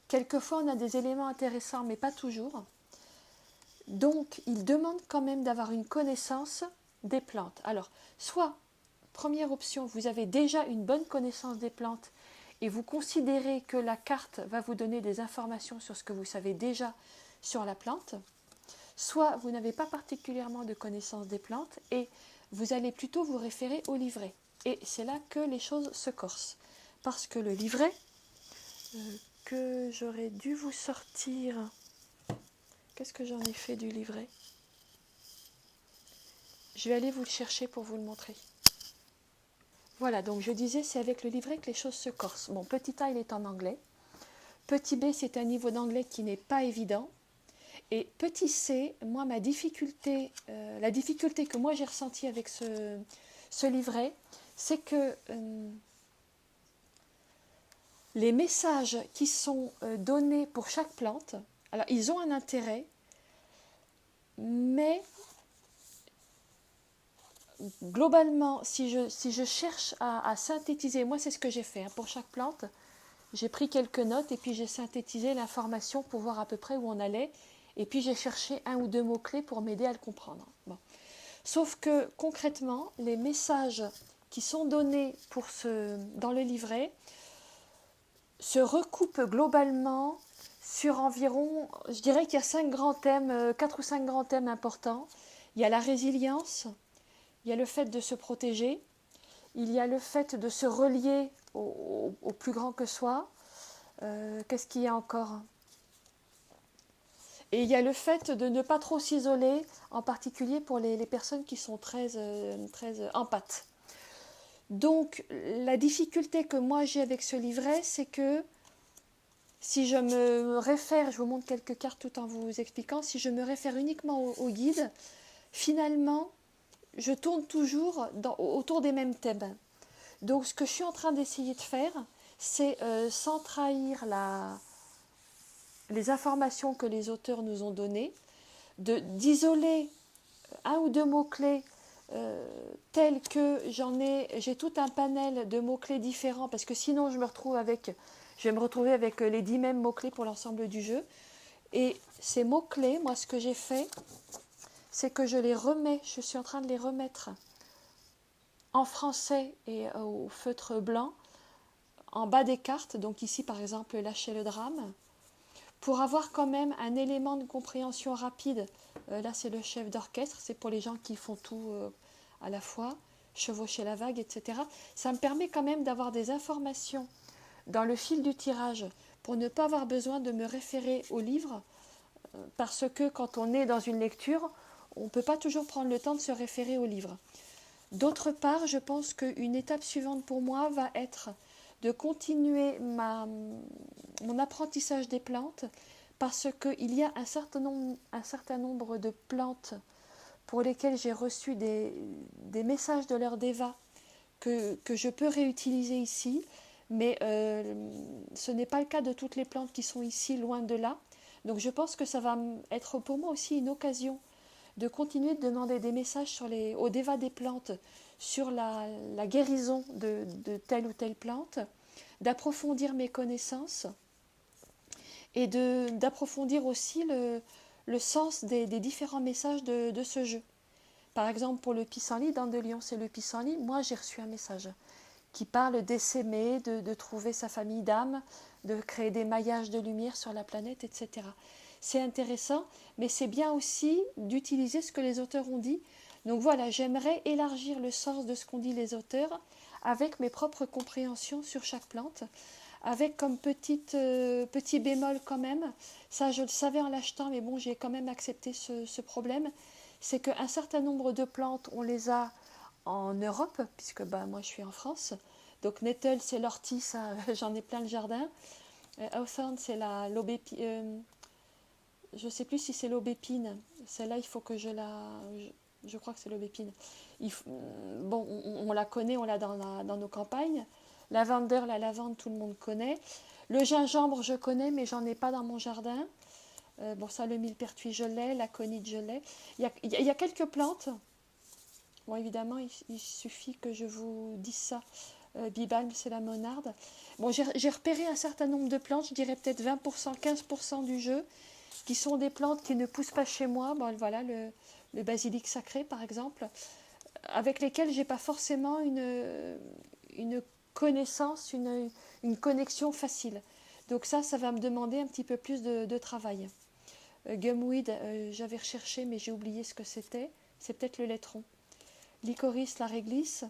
Quelquefois, on a des éléments intéressants, mais pas toujours. Donc, il demande quand même d'avoir une connaissance des plantes. Alors, soit, première option, vous avez déjà une bonne connaissance des plantes et vous considérez que la carte va vous donner des informations sur ce que vous savez déjà sur la plante. Soit, vous n'avez pas particulièrement de connaissance des plantes et vous allez plutôt vous référer au livret. Et c'est là que les choses se corsent. Parce que le livret, que j'aurais dû vous sortir... Qu'est-ce que j'en ai fait du livret? Je vais aller vous le chercher pour vous le montrer. Voilà, donc je disais, c'est avec le livret que les choses se corsent. Bon, petit A, il est en anglais. Petit B, c'est un niveau d'anglais qui n'est pas évident. Et petit C, moi, la difficulté que moi j'ai ressentie avec ce livret, c'est que les messages qui sont donnés pour chaque plante, alors ils ont un intérêt, mais globalement, si je cherche à synthétiser, moi c'est ce que j'ai fait, hein, pour chaque plante, j'ai pris quelques notes et puis j'ai synthétisé l'information pour voir à peu près où on allait, et puis j'ai cherché un ou deux mots-clés pour m'aider à le comprendre. Bon. Sauf que concrètement, les messages qui sont donnés dans le livret se recoupent globalement sur environ, je dirais qu'il y a 5 grands thèmes, 4 ou 5 grands thèmes importants. Il y a la résilience, il y a le fait de se protéger, il y a le fait de se relier au plus grand que soi. Qu'est-ce qu'il y a encore? Et il y a le fait de ne pas trop s'isoler, en particulier pour les personnes qui sont très empathes. Donc, la difficulté que moi j'ai avec ce livret, c'est que si je me réfère, je vous montre quelques cartes tout en vous expliquant, si je me réfère uniquement au guide, finalement, je tourne toujours autour des mêmes thèmes. Donc, ce que je suis en train d'essayer de faire, c'est sans trahir les informations que les auteurs nous ont données, d'isoler un ou deux mots-clés tels que j'ai tout un panel de mots-clés différents, parce que sinon je vais me retrouver avec les 10 mêmes mots-clés pour l'ensemble du jeu. Et ces mots-clés, moi ce que j'ai fait, c'est que je les remets, je suis en train de les remettre en français et au feutre blanc, en bas des cartes, donc ici par exemple lâcher le drame, pour avoir quand même un élément de compréhension rapide. Là c'est le chef d'orchestre, c'est pour les gens qui font tout à la fois, chevaucher la vague, etc. Ça me permet quand même d'avoir des informations dans le fil du tirage pour ne pas avoir besoin de me référer au livre, parce que quand on est dans une lecture, on ne peut pas toujours prendre le temps de se référer au livre. D'autre part, je pense qu'une étape suivante pour moi va être de continuer mon apprentissage des plantes, parce qu'il y a un certain nombre de plantes pour lesquelles j'ai reçu des messages de leur déva que je peux réutiliser ici, mais ce n'est pas le cas de toutes les plantes qui sont ici, loin de là. Donc je pense que ça va être pour moi aussi une occasion de continuer de demander des messages au déva des plantes sur la guérison de telle ou telle plante, d'approfondir mes connaissances et d'approfondir aussi le sens des différents messages de ce jeu. Par exemple, pour le pissenlit, dans de Lyon, c'est le pissenlit, moi j'ai reçu un message qui parle d'essaimer, de trouver sa famille d'âme, de créer des maillages de lumière sur la planète, etc. C'est intéressant, mais c'est bien aussi d'utiliser ce que les auteurs ont dit. Donc voilà, j'aimerais élargir le sens de ce qu'ont dit les auteurs avec mes propres compréhensions sur chaque plante, avec comme petit bémol quand même, ça je le savais en l'achetant, mais bon, j'ai quand même accepté ce problème, c'est qu'un certain nombre de plantes, on les a en Europe, puisque moi je suis en France. Donc nettle, c'est l'ortie, ça j'en ai plein le jardin. Hawthorn, c'est l'aubépine. Je ne sais plus si c'est l'aubépine. Celle-là, il faut que je crois que c'est l'aubépine. Bon, on la connaît, on l'a dans nos campagnes. Lavender, la lavande, tout le monde connaît. Le gingembre, je connais, mais j'en ai pas dans mon jardin. Bon, ça, le millepertuis, je l'ai. La conite, je l'ai. Il y a quelques plantes. Bon, évidemment, il suffit que je vous dise ça. Bibalme, c'est la monarde. Bon, j'ai repéré un certain nombre de plantes, je dirais peut-être 20%, 15% du jeu, qui sont des plantes qui ne poussent pas chez moi. Bon, voilà, le basilic sacré, par exemple, avec lesquelles je n'ai pas forcément une connaissance, une connexion facile. Donc ça va me demander un petit peu plus de travail. Gumweed, j'avais recherché, mais j'ai oublié ce que c'était. C'est peut-être le laitron. Licorice, la réglisse.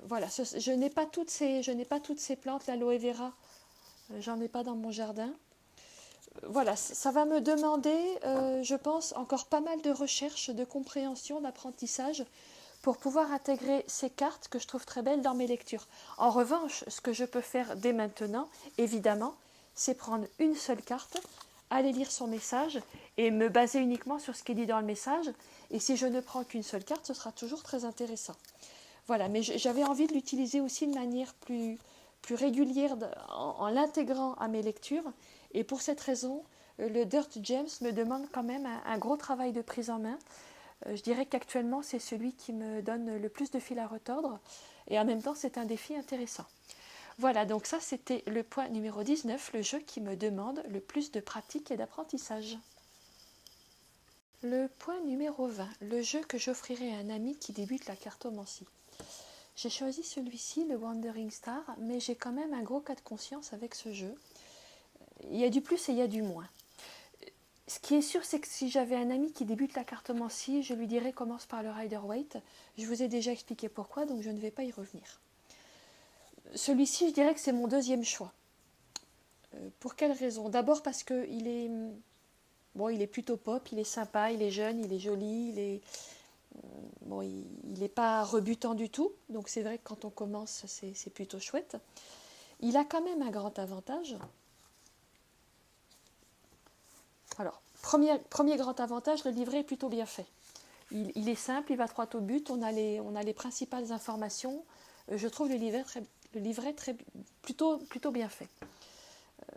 Voilà, je n'ai pas toutes ces plantes, l'aloe vera, j'en ai pas dans mon jardin. Voilà, ça va me demander, je pense, encore pas mal de recherche, de compréhension, d'apprentissage pour pouvoir intégrer ces cartes que je trouve très belles dans mes lectures. En revanche, ce que je peux faire dès maintenant, évidemment, c'est prendre une seule carte, aller lire son message et me baser uniquement sur ce qui est dit dans le message. Et si je ne prends qu'une seule carte, ce sera toujours très intéressant. Voilà, mais j'avais envie de l'utiliser aussi de manière plus régulière en l'intégrant à mes lectures. Et pour cette raison, le Dirt Gems me demande quand même un gros travail de prise en main. Je dirais qu'actuellement, c'est celui qui me donne le plus de fil à retordre. Et en même temps, c'est un défi intéressant. Voilà, donc ça, c'était le point numéro 19, le jeu qui me demande le plus de pratique et d'apprentissage. Le point numéro 20, le jeu que j'offrirai à un ami qui débute la cartomancie. J'ai choisi celui-ci, le Wandering Star, mais j'ai quand même un gros cas de conscience avec ce jeu. Il y a du plus et il y a du moins. Ce qui est sûr, c'est que si j'avais un ami qui débute la cartomancie, je lui dirais commence par le Rider-Waite. Je vous ai déjà expliqué pourquoi, donc je ne vais pas y revenir. Celui-ci, je dirais que c'est mon deuxième choix. Pour quelle raison? D'abord parce qu'il est, il est plutôt pop, il est sympa, il est jeune, il est joli, il n'est pas rebutant du tout, donc c'est vrai que quand on commence, c'est plutôt chouette. Il a quand même un grand avantage. Alors, premier grand avantage, le livret est plutôt bien fait. Il est simple, il va droit au but, on a les principales informations. Je trouve le livret plutôt bien fait.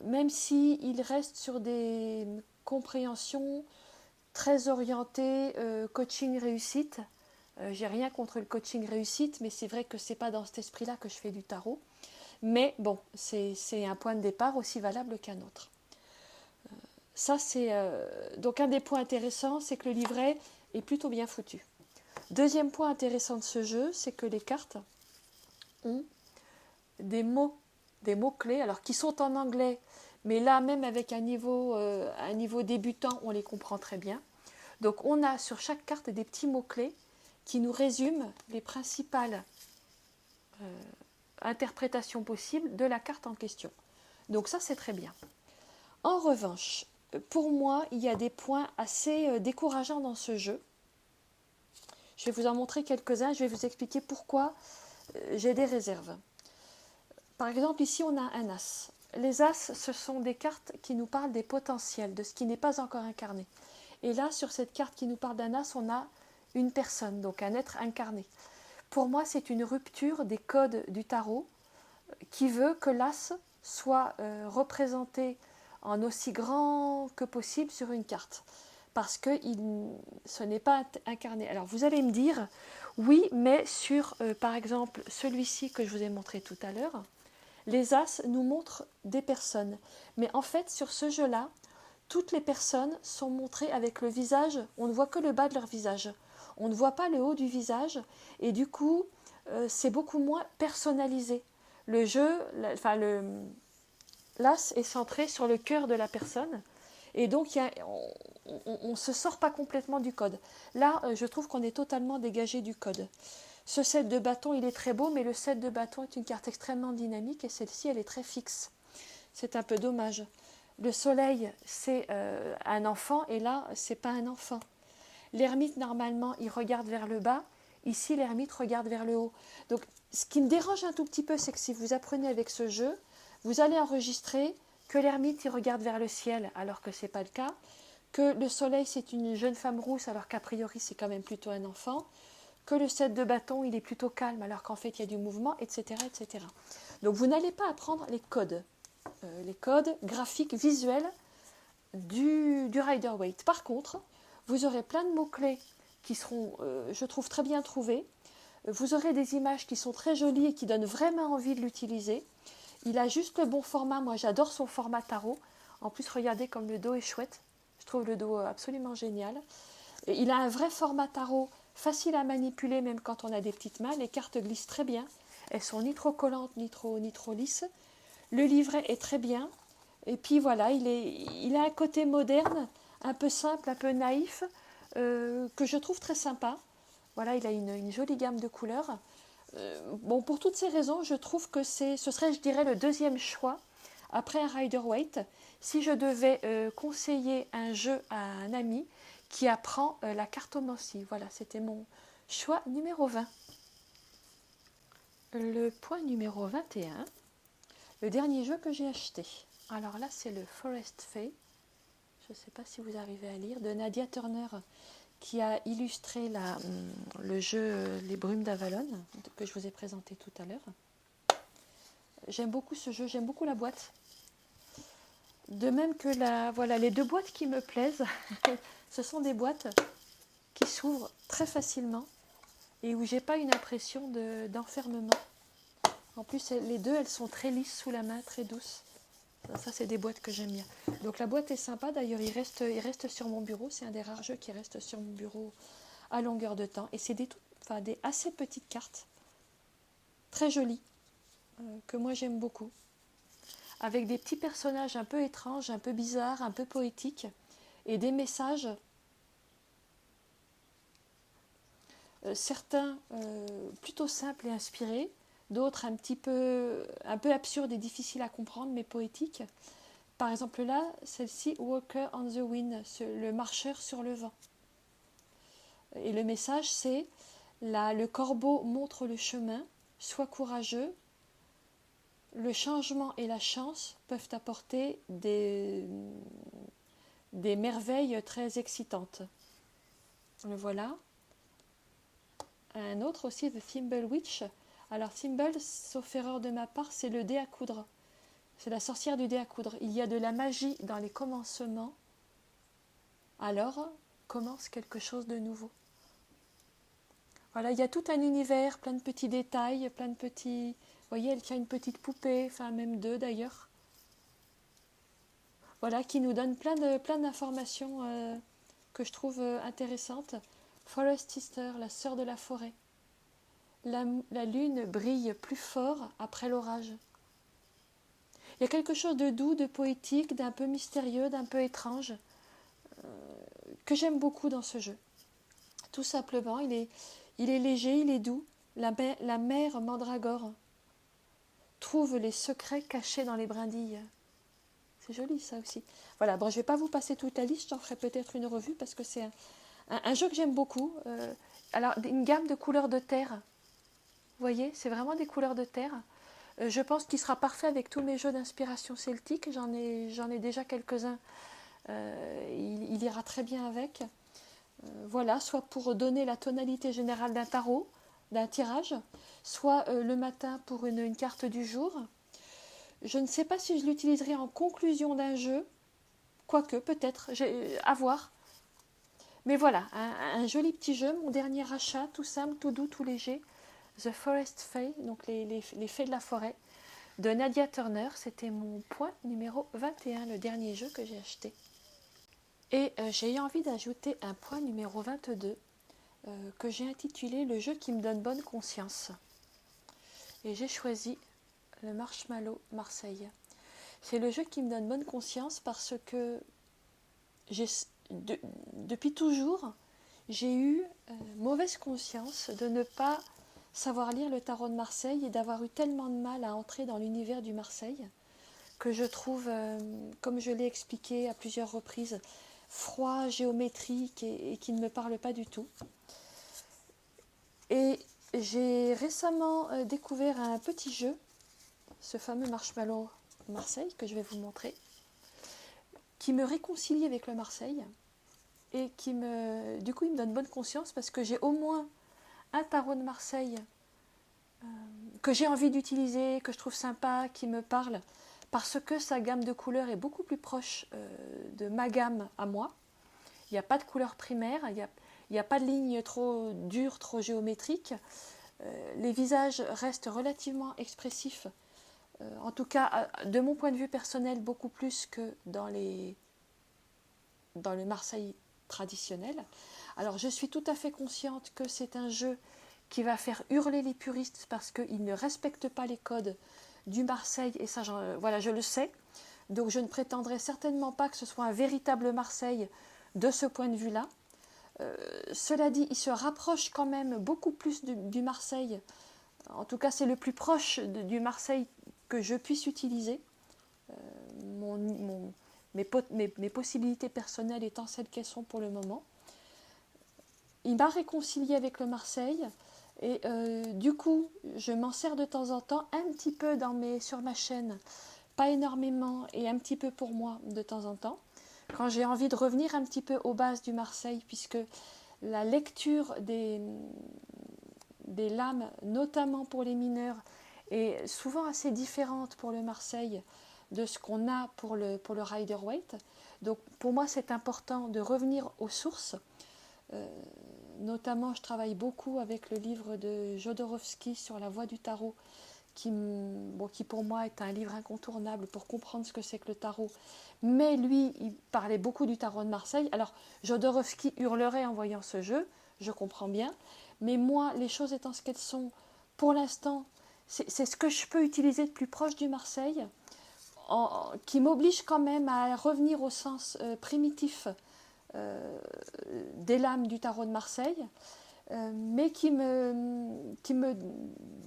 Même s'il reste sur des compréhensions très orientées coaching réussite. J'ai rien contre le coaching réussite, mais c'est vrai que c'est pas dans cet esprit-là que je fais du tarot. Mais bon, c'est un point de départ aussi valable qu'un autre. Ça, c'est donc un des points intéressants, c'est que le livret est plutôt bien foutu. Deuxième point intéressant de ce jeu, c'est que les cartes ont des mots-clés, alors qui sont en anglais, mais là, même avec un niveau débutant, on les comprend très bien. Donc, on a sur chaque carte des petits mots-clés qui nous résument les principales interprétations possibles de la carte en question. Donc ça, c'est très bien. En revanche, pour moi, il y a des points assez décourageants dans ce jeu. Je vais vous en montrer quelques-uns, je vais vous expliquer pourquoi j'ai des réserves. Par exemple, ici, on a un as. Les as, ce sont des cartes qui nous parlent des potentiels, de ce qui n'est pas encore incarné. Et là, sur cette carte qui nous parle d'un as, on a une personne, donc un être incarné. Pour moi, c'est une rupture des codes du tarot qui veut que l'as soit représenté en aussi grand que possible sur une carte. Parce que ce n'est pas incarné. Alors vous allez me dire, oui, mais sur, par exemple, celui-ci que je vous ai montré tout à l'heure, les as nous montrent des personnes. Mais en fait, sur ce jeu-là, toutes les personnes sont montrées avec le visage, on ne voit que le bas de leur visage. On ne voit pas le haut du visage, et du coup, c'est beaucoup moins personnalisé. Le jeu, l'as est centré sur le cœur de la personne, et donc on ne se sort pas complètement du code. Là, je trouve qu'on est totalement dégagé du code. Ce set de bâtons, il est très beau, mais le set de bâtons est une carte extrêmement dynamique, et celle-ci, elle est très fixe. C'est un peu dommage. Le soleil, c'est un enfant, et là, c'est pas un enfant. L'ermite, normalement, il regarde vers le bas. Ici, l'ermite regarde vers le haut. Donc, ce qui me dérange un tout petit peu, c'est que si vous apprenez avec ce jeu, vous allez enregistrer que l'ermite, il regarde vers le ciel, alors que ce n'est pas le cas. Que le soleil, c'est une jeune femme rousse, alors qu'a priori, c'est quand même plutôt un enfant. Que le set de bâtons, il est plutôt calme, alors qu'en fait, il y a du mouvement, etc., etc. Donc, vous n'allez pas apprendre les codes graphiques, visuels du Rider-Waite. Par contre, vous aurez plein de mots-clés qui seront, je trouve, très bien trouvés. Vous aurez des images qui sont très jolies et qui donnent vraiment envie de l'utiliser. Il a juste le bon format. Moi, j'adore son format tarot. En plus, regardez comme le dos est chouette. Je trouve le dos absolument génial. Et il a un vrai format tarot, facile à manipuler même quand on a des petites mains. Les cartes glissent très bien. Elles sont ni trop collantes, ni trop lisses. Le livret est très bien. Et puis voilà, il a un côté moderne, un peu simple, un peu naïf, que je trouve très sympa. Voilà, il a une jolie gamme de couleurs. Bon, pour toutes ces raisons, je trouve que ce serait, je dirais, le deuxième choix après un Rider-Waite, si je devais conseiller un jeu à un ami qui apprend la cartomancie. Voilà, c'était mon choix numéro 20. Le point numéro 21, le dernier jeu que j'ai acheté. Alors là, c'est le Forest Fae. Je ne sais pas si vous arrivez à lire, de Nadia Turner, qui a illustré le jeu Les Brumes d'Avalon, que je vous ai présenté tout à l'heure. J'aime beaucoup ce jeu, j'aime beaucoup la boîte. De même que les deux boîtes qui me plaisent, ce sont des boîtes qui s'ouvrent très facilement et où j'ai pas une impression d'enfermement. En plus, les deux, elles sont très lisses sous la main, très douces. Ça, c'est des boîtes que j'aime bien. Donc la boîte est sympa. D'ailleurs, il reste sur mon bureau. C'est un des rares jeux qui reste sur mon bureau à longueur de temps. Et c'est des assez petites cartes, très jolies, que moi j'aime beaucoup. Avec des petits personnages un peu étranges, un peu bizarres, un peu poétiques. Et des messages, certains plutôt simples et inspirés. D'autres un peu absurdes et difficiles à comprendre, mais poétiques. Par exemple là, celle-ci, Walker on the Wind, le marcheur sur le vent. Et le message, c'est le corbeau montre le chemin, sois courageux. Le changement et la chance peuvent apporter des merveilles très excitantes. Le voilà. Un autre aussi, The Thimble Witch. Alors Thimble, sauf erreur de ma part, c'est le dé à coudre. C'est la sorcière du dé à coudre. Il y a de la magie dans les commencements. Alors commence quelque chose de nouveau. Voilà, il y a tout un univers, plein de petits détails, plein de petits... Vous voyez, elle tient une petite poupée, enfin même deux d'ailleurs. voilà, qui nous donne plein d'informations que je trouve intéressantes. Forest Sister, la sœur de la forêt. La lune brille plus fort après l'orage. Il y a quelque chose de doux, de poétique, d'un peu mystérieux, d'un peu étrange, que j'aime beaucoup dans ce jeu. Tout simplement, il est léger, il est doux. La mère Mandragore trouve les secrets cachés dans les brindilles. C'est joli ça aussi. Voilà, bon, je ne vais pas vous passer toute la liste, j'en ferai peut-être une revue parce que c'est un jeu que j'aime beaucoup. Alors, une gamme de couleurs de terre. Vous voyez, c'est vraiment des couleurs de terre. Je pense qu'il sera parfait avec tous mes jeux d'inspiration celtique. J'en ai déjà quelques-uns. Il ira très bien avec. Voilà, soit pour donner la tonalité générale d'un tarot, d'un tirage, soit le matin pour une carte du jour. Je ne sais pas si je l'utiliserai en conclusion d'un jeu, quoique peut-être, à voir. Mais voilà, un joli petit jeu, mon dernier achat, tout simple, tout doux, tout léger. The Forest Fae, donc les fées de la forêt, de Nadia Turner. C'était mon point numéro 21, le dernier jeu que j'ai acheté. Et j'ai eu envie d'ajouter un point numéro 22, que j'ai intitulé Le jeu qui me donne bonne conscience. Et j'ai choisi le Marshmallow Marseille. C'est le jeu qui me donne bonne conscience parce que depuis toujours, j'ai eu mauvaise conscience de ne pas savoir lire le tarot de Marseille et d'avoir eu tellement de mal à entrer dans l'univers du Marseille que je trouve, comme je l'ai expliqué à plusieurs reprises, froid, géométrique et qui ne me parle pas du tout. Et j'ai récemment découvert un petit jeu, ce fameux Marshmallow Marseille que je vais vous montrer, qui me réconcilie avec le Marseille et du coup il me donne bonne conscience parce que j'ai au moins un tarot de Marseille que j'ai envie d'utiliser, que je trouve sympa, qui me parle, parce que sa gamme de couleurs est beaucoup plus proche de ma gamme à moi. Il n'y a pas de couleurs primaires, il n'y a pas de lignes trop dures, trop géométriques. Les visages restent relativement expressifs, en tout cas de mon point de vue personnel, beaucoup plus que dans le Marseille traditionnel. Alors je suis tout à fait consciente que c'est un jeu qui va faire hurler les puristes parce qu'il ne respecte pas les codes du Marseille, et ça, voilà, je le sais. Donc je ne prétendrai certainement pas que ce soit un véritable Marseille de ce point de vue-là. Cela dit, il se rapproche quand même beaucoup plus du Marseille. En tout cas, c'est le plus proche du Marseille que je puisse utiliser. Mes possibilités personnelles étant celles qu'elles sont pour le moment. Il m'a réconcilié avec le Marseille et du coup je m'en sers de temps en temps un petit peu sur ma chaîne, pas énormément et un petit peu pour moi de temps en temps, quand j'ai envie de revenir un petit peu aux bases du Marseille, puisque la lecture des lames, notamment pour les mineurs, est souvent assez différente pour le Marseille de ce qu'on a pour le Rider-Waite. Donc pour moi c'est important de revenir aux sources. Notamment je travaille beaucoup avec le livre de Jodorowsky sur la voie du tarot, qui pour moi est un livre incontournable pour comprendre ce que c'est que le tarot. Mais lui, il parlait beaucoup du tarot de Marseille. Alors Jodorowsky hurlerait en voyant ce jeu, je comprends bien, mais moi, les choses étant ce qu'elles sont, pour l'instant, c'est ce que je peux utiliser de plus proche du Marseille, qui m'oblige quand même à revenir au sens primitif des lames du tarot de Marseille, mais qui me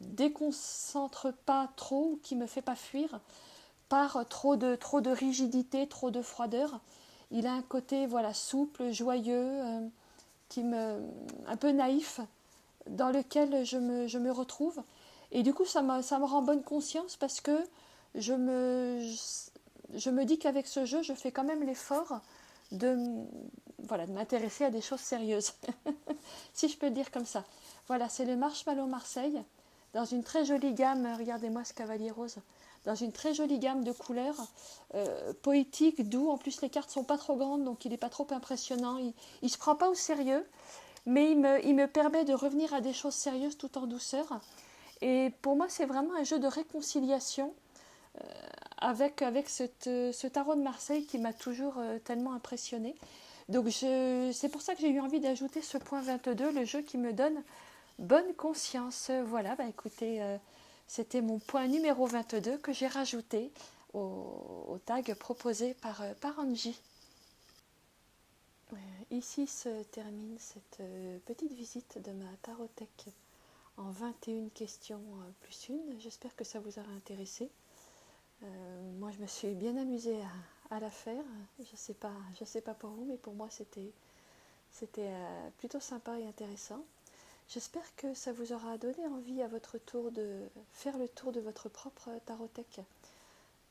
déconcentre pas trop, qui me fait pas fuir par trop de rigidité, trop de froideur. Il a un côté souple, joyeux, un peu naïf, dans lequel je me retrouve. Et du coup, ça me rend bonne conscience parce que je me dis qu'avec ce jeu, je fais quand même l'effort de m'intéresser à des choses sérieuses, si je peux dire comme ça. Voilà, c'est le Marshmallow Marseille, dans une très jolie gamme, regardez-moi ce cavalier rose, dans une très jolie gamme de couleurs, poétique, doux. En plus, les cartes sont pas trop grandes, donc il n'est pas trop impressionnant. Il se prend pas au sérieux, mais il me permet de revenir à des choses sérieuses tout en douceur. Et pour moi, c'est vraiment un jeu de réconciliation avec ce tarot de Marseille qui m'a toujours tellement impressionnée. Donc c'est pour ça que j'ai eu envie d'ajouter ce point 22, le jeu qui me donne bonne conscience. Voilà, bah écoutez, c'était mon point numéro 22 que j'ai rajouté au tag proposé par Angie. Ici se termine cette petite visite de ma tarothèque en 21 questions plus une. J'espère que ça vous aura intéressé. Moi, je me suis bien amusée à la faire. Je sais pas pour vous, mais pour moi, c'était plutôt sympa et intéressant. J'espère que ça vous aura donné envie à votre tour de faire le tour de votre propre tarothèque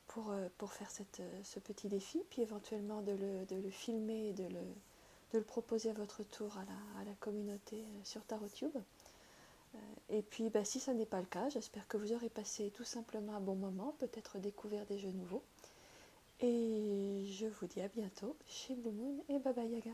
pour faire ce petit défi, puis éventuellement de le filmer et de le proposer à votre tour à la communauté sur TarotTube. Et puis, bah, si ça n'est pas le cas, j'espère que vous aurez passé tout simplement un bon moment, peut-être découvert des jeux nouveaux. Et je vous dis à bientôt chez Blue Moon et Baba Yaga.